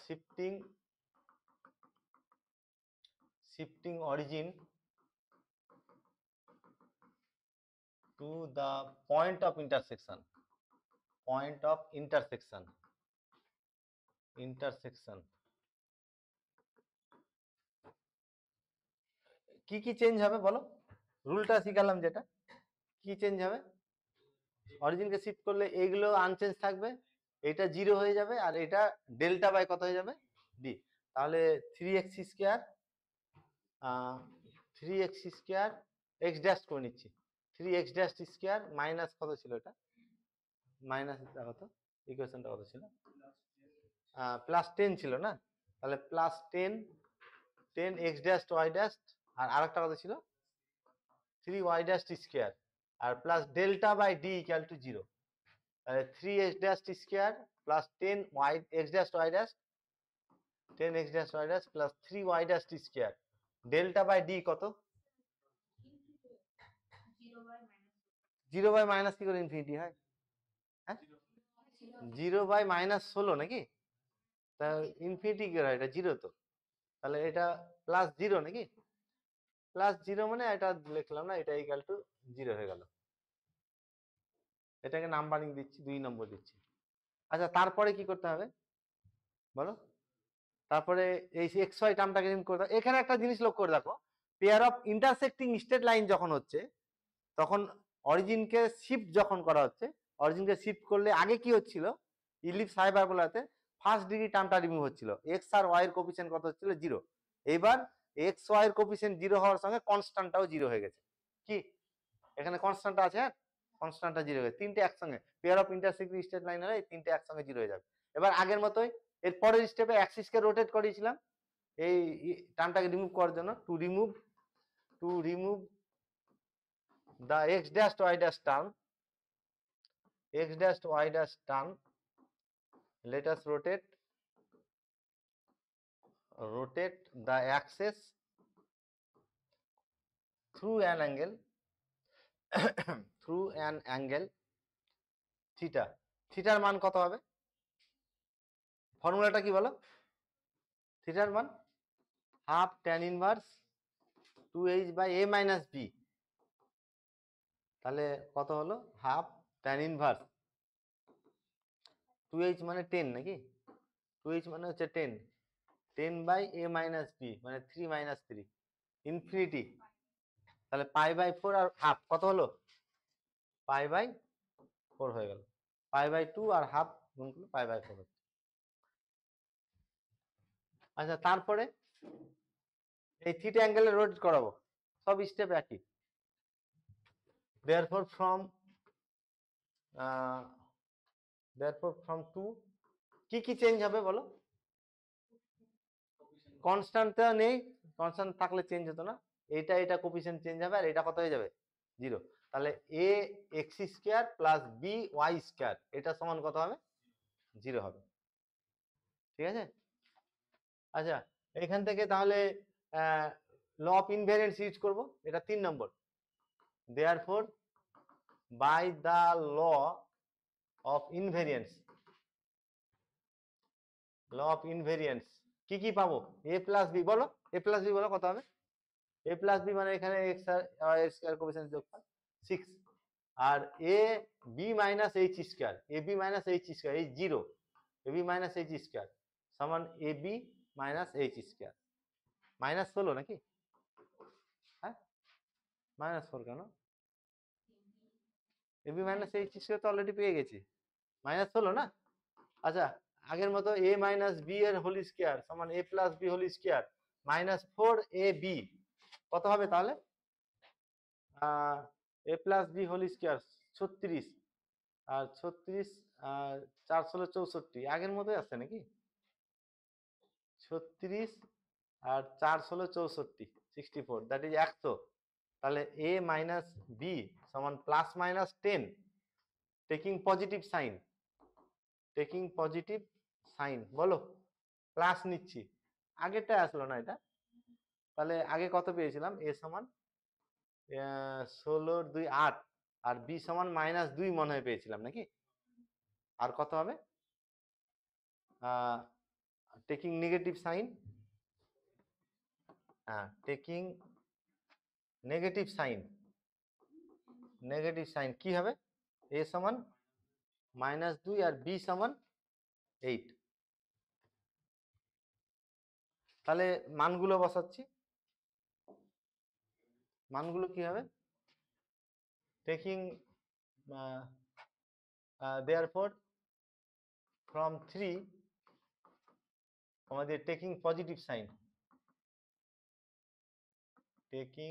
shifting shifting origin to the point of intersection, point of intersection, intersection. কি কি চেঞ্জ হবে বলো? রুলটা শিখালাম যেটা, কি চেঞ্জ হবে? অরিজিনকে শিফট করলে এইগুলো আনচেঞ্জ থাকবে, এটা 0 হয়ে যাবে, আর এটা ডেল্টা বাই কত হয়ে যাবে? ডি। তাহলে 3x square, 3x square X dash করে নিচ্ছি, 3x ড্যাশ স্কয়ার মাইনাস কত ছিল এটা? মাইনাস কত, ইকুয়েশনটা কত ছিল? প্লাস 10 ছিল না? তাহলে plus 10, 10x dash y dash, আর আরেকটা কত ছিল? 3y ড্যাশ স্কয়ার, আর plus delta by D equal to 0। তাহলে 3x dash square plus 10y x dash y dash, 10x dash y dash plus 3y dash square, delta by D কত? 0 by minus কি করে infinity হয়? হ্যাঁ, 0 by minus 16 নাকি? তা infinity কি হয়? এটা 0 তো, তাহলে এটা প্লাস 0 নাকি? প্লাস 0 মানে এটা লিখলাম না, এটা ইকুয়াল টু 0 হয়ে গেল। এটাকে নাম্বারিং দিচ্ছি, 2 নম্বর দিচ্ছি। আচ্ছা, তারপরে কি করতে হবে বলো? তারপরে এই এক্স ওয়াই টার্মটাকে রিমুভ করে দাও। এখানে একটা জিনিস লক্ষ্য করে দেখো, pair of intersecting straight line যখন হচ্ছে, তখন অরিজিনকে শিফট যখন করা হচ্ছে, অরিজিনকে শিফট করলে আগে কি হচ্ছিল? ইলিপস হাইপারবোলাতে ফার্স্ট ডিগ্রি টার্মটা রিমুভ হচ্ছিল, এক্স আর ওয়াই এর কোফিসিয়েন্ট কত হচ্ছিল? 0। এইবার এক্স ওয়াই এর কোফিসিয়েন্ট 0 হওয়ার সঙ্গে কনস্ট্যান্টটাও 0 হয়ে গেছে। কি এখানে কনস্ট্যান্ট আছে? হ্যাঁ, কনস্ট্যান্টটা 0 হয়ে গেছে। তিনটে একসঙ্গে pair of intersecting straight line হলে এই তিনটে একসঙ্গে 0 হয়ে যাবে। এবার আগের মতোই এর পরের স্টেপে অ্যাক্সিসকে রোটেট করিয়েছিলাম এই টার্মটাকে রিমুভ করার জন্য, to remove the x dash y dash term, x dash y dash term, let us rotate the axis through an angle through an angle theta. থিটার মান কত হবে? ফর্মুলাটা কি বলো? থিটার মান half tan inverse 2h by a minus b। তাহলে কত হলো? হাফ tan ইনভার্স 2h মানে 10 নাকি? 2h মানে হচ্ছে 10, 10 বাই a মাইনাস b মানে 3 মাইনাস 3 ইনফিনিটি। তাহলে পাই বাই 4 আর হাফ কত হলো? পাই বাই 4 হয়ে গেল। পাই বাই 2 আর হাফ গুণ করলে পাই বাই 4 হচ্ছে। আচ্ছা, তারপরে এই থিটা অ্যাঙ্গেলে রোটেট করাবো, সব স্টেপ একই। therefore from 2 কি কি চেঞ্জ হবে বলো? কনস্ট্যান্টটা নেই, কনস্ট্যান্ট থাকলে চেঞ্জ হতো না। এটা কোফিসিয়েন্ট চেঞ্জ হবে, আর এটা কত হয়ে যাবে? 0। তাহলে a x square plus b y square এটা সমান কত হবে? 0 হবে। ঠিক আছে? আচ্ছা, এখান থেকে তাহলে ল অফ ইনভেরিয়েন্স ইউজ করব, এটা 3 নম্বর। therefore by the law of invariance, কি কি পাবো? a প্লাস b বলো, a প্লাস b বলো কত হবে? a প্লাস b মানে এখানে x আর y স্কয়ার কোফিসিয়েন্ট যোগফল 6, আর a b minus h square, a b minus h square এই 0, a b minus h square সমান a b minus h square. Minus 16 নাকি? হ্যাঁ, মাইনাস 4 কেন? a b minus h square তো already পেয়ে গেছি, মাইনাস 16 না? আচ্ছা, আগের মতো a মাইনাস b এর হোল স্কয়ার সমান a plus b whole square minus 4ab কত হবে তাহলে? a plus b whole square 36 আর 36 আর 4 ষোলো 64, আগের মতোই আছে নাকি? 36 আর 4 ষোলো 64, 64, দ্যাট ইজ 100। তাহলে a মাইনাস বি সমান plus minus 10 taking positive sign, taking positive sign, বলো প্লাস নিচ্ছি, আগেরটা আসলো না এটা। তাহলে আগে কত পেয়েছিলাম? a সমান 16 2 8 আর b সমান -2 মনে হয় পেয়েছিলাম নাকি? আর কত হবে? টেকিং নেগেটিভ সাইন, হ্যাঁ taking negative sign, negative sign কি হবে? a সমান -2 আর b সমান 8। তাহলে মানগুলো বসাচ্ছি, মানগুলো কি হবে? টেকিং therefore from 3 আমাদের টেকিং পজিটিভ সাইন, টেকিং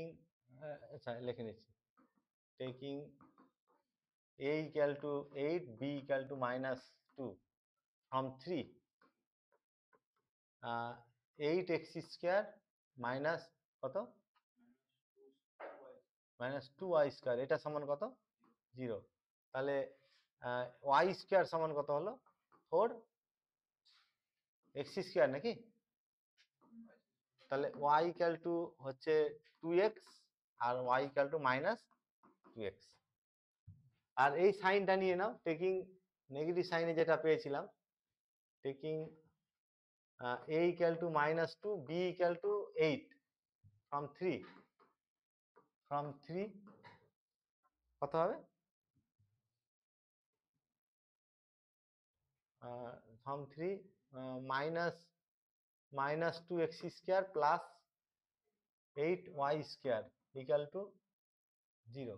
আচ্ছা লিখে নিচ্ছি, taking a equal to 8 b equal to -2 from 3 8x square minus কত? -2y স্কয়ার, এটা সমান কত? 0। তাহলে y স্কয়ার সমান কত হলো? 4x স্কয়ার নাকি? তাহলে y ইকুয়াল টু হচ্ছে 2x আর y ইকুয়াল টু -2x। আর এই সাইনটা নিয়ে নাও, টেকিং নেগেটিভ সাইনে যেটা পেয়েছিলাম, taking a equal to -2 b equal to 8 from 3, from 3 কত হবে? From 3 -2x square plus 8y square equal to 0,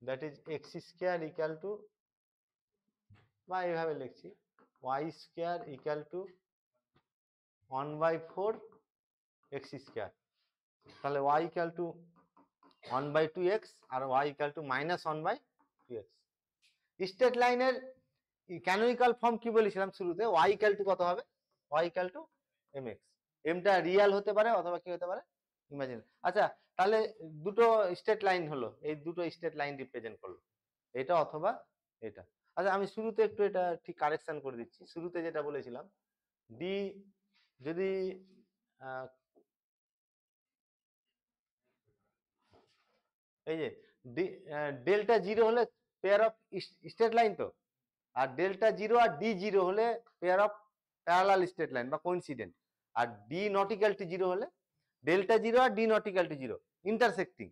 that is x square equal to, বা এইভাবে লিখছি, y square equal to 1/4 x square. তাহলে y equal to 1/2x আর y equal to -1/2x। Straight লাইনের canonical form কি বলেছিলাম শুরুতে? y equal to কত হবে? y equal to mx। এমটা রিয়াল হতে পারে অথবা কি হতে পারে? ইমাজিন। আচ্ছা, তাহলে দুটো স্ট্রেট লাইন হলো, এই দুটো স্ট্রেট লাইন রিপ্রেজেন্ট করলো, এটা অথবা এটা। আচ্ছা, আমি শুরুতে একটু এটা ঠিক কারেকশন করে দিচ্ছি। শুরুতে যেটা বলেছিলাম, ডি যদি এই যে ডেল্টা 0 হলে পেয়ার অফ স্ট্রেট লাইন তো, আর ডেল্টা 0 আর ডি 0 হলে pair of parallel straight line বা কোইন্সিডেন্ট। আর ডি নট ইকুয়াল টু 0 হলে ডেল্টা 0 আর D not equal to 0 intersecting.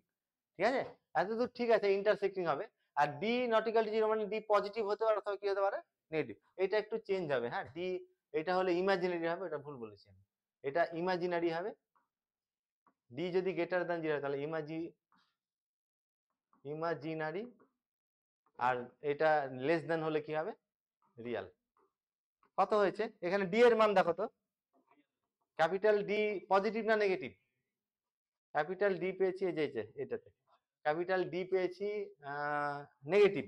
ঠিক আছে, এতদূর ঠিক আছে, ইন্টারসেক্টিং হবে। আর ডি নট ইকুয়াল টু 0 মানে ডি পজিটিভ হতে পারে অথবা কি হতে পারে? নেগেটিভ। এটা একটু চেঞ্জ হবে, হ্যাঁ। ডি এটা হলে ইমাজিনারি হবে, এটা ভুল বলেছি আমি, এটা ইমাজিনারি হবে। ডি যদি গ্রেটার দ্যান 0 তাহলে ইমাজিনারি, আর এটা লেস দ্যান হলে কি হবে? রিয়াল। কত হয়েছে এখানে? ডি এর মান দেখো তো, ক্যাপিটাল ডি পজিটিভ না নেগেটিভ? ক্যাপিটাল ডি পেয়েছি এই যে এটাতে, ক্যাপিটাল ডি পেয়েছি নেগেটিভ।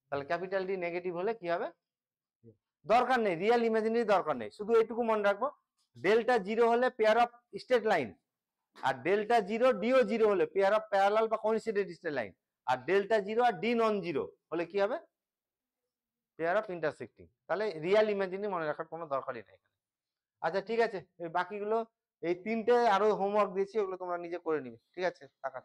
তাহলে ক্যাপিটাল ডি নেগেটিভ হলে কি হবে? দরকার নেই রিয়াল ইমাজিনারি, দরকার নেই, শুধু এইটুকু মনে রাখবো, ডেল্টা 0 হলে পেয়ার অফ স্ট্রেট লাইন, আর ডেল্টা 0 ডিও 0 হলে পেয়ার অফ প্যারালাল বা কোইন্সিডেন্ট স্ট্রেট লাইন, আর ডেল্টা 0 আর ডি নন 0 হলে কি হবে? Pair of intersecting. তাহলে রিয়াল ইমাজিনারি মনে রাখার কোনো দরকারই নেই। আচ্ছা ঠিক আছে, এই বাকিগুলো এই তিনটে আরো হোমওয়ার্ক দিয়েছি, ওগুলো তোমরা নিজে করে নিবে। ঠিক আছে, টাকা।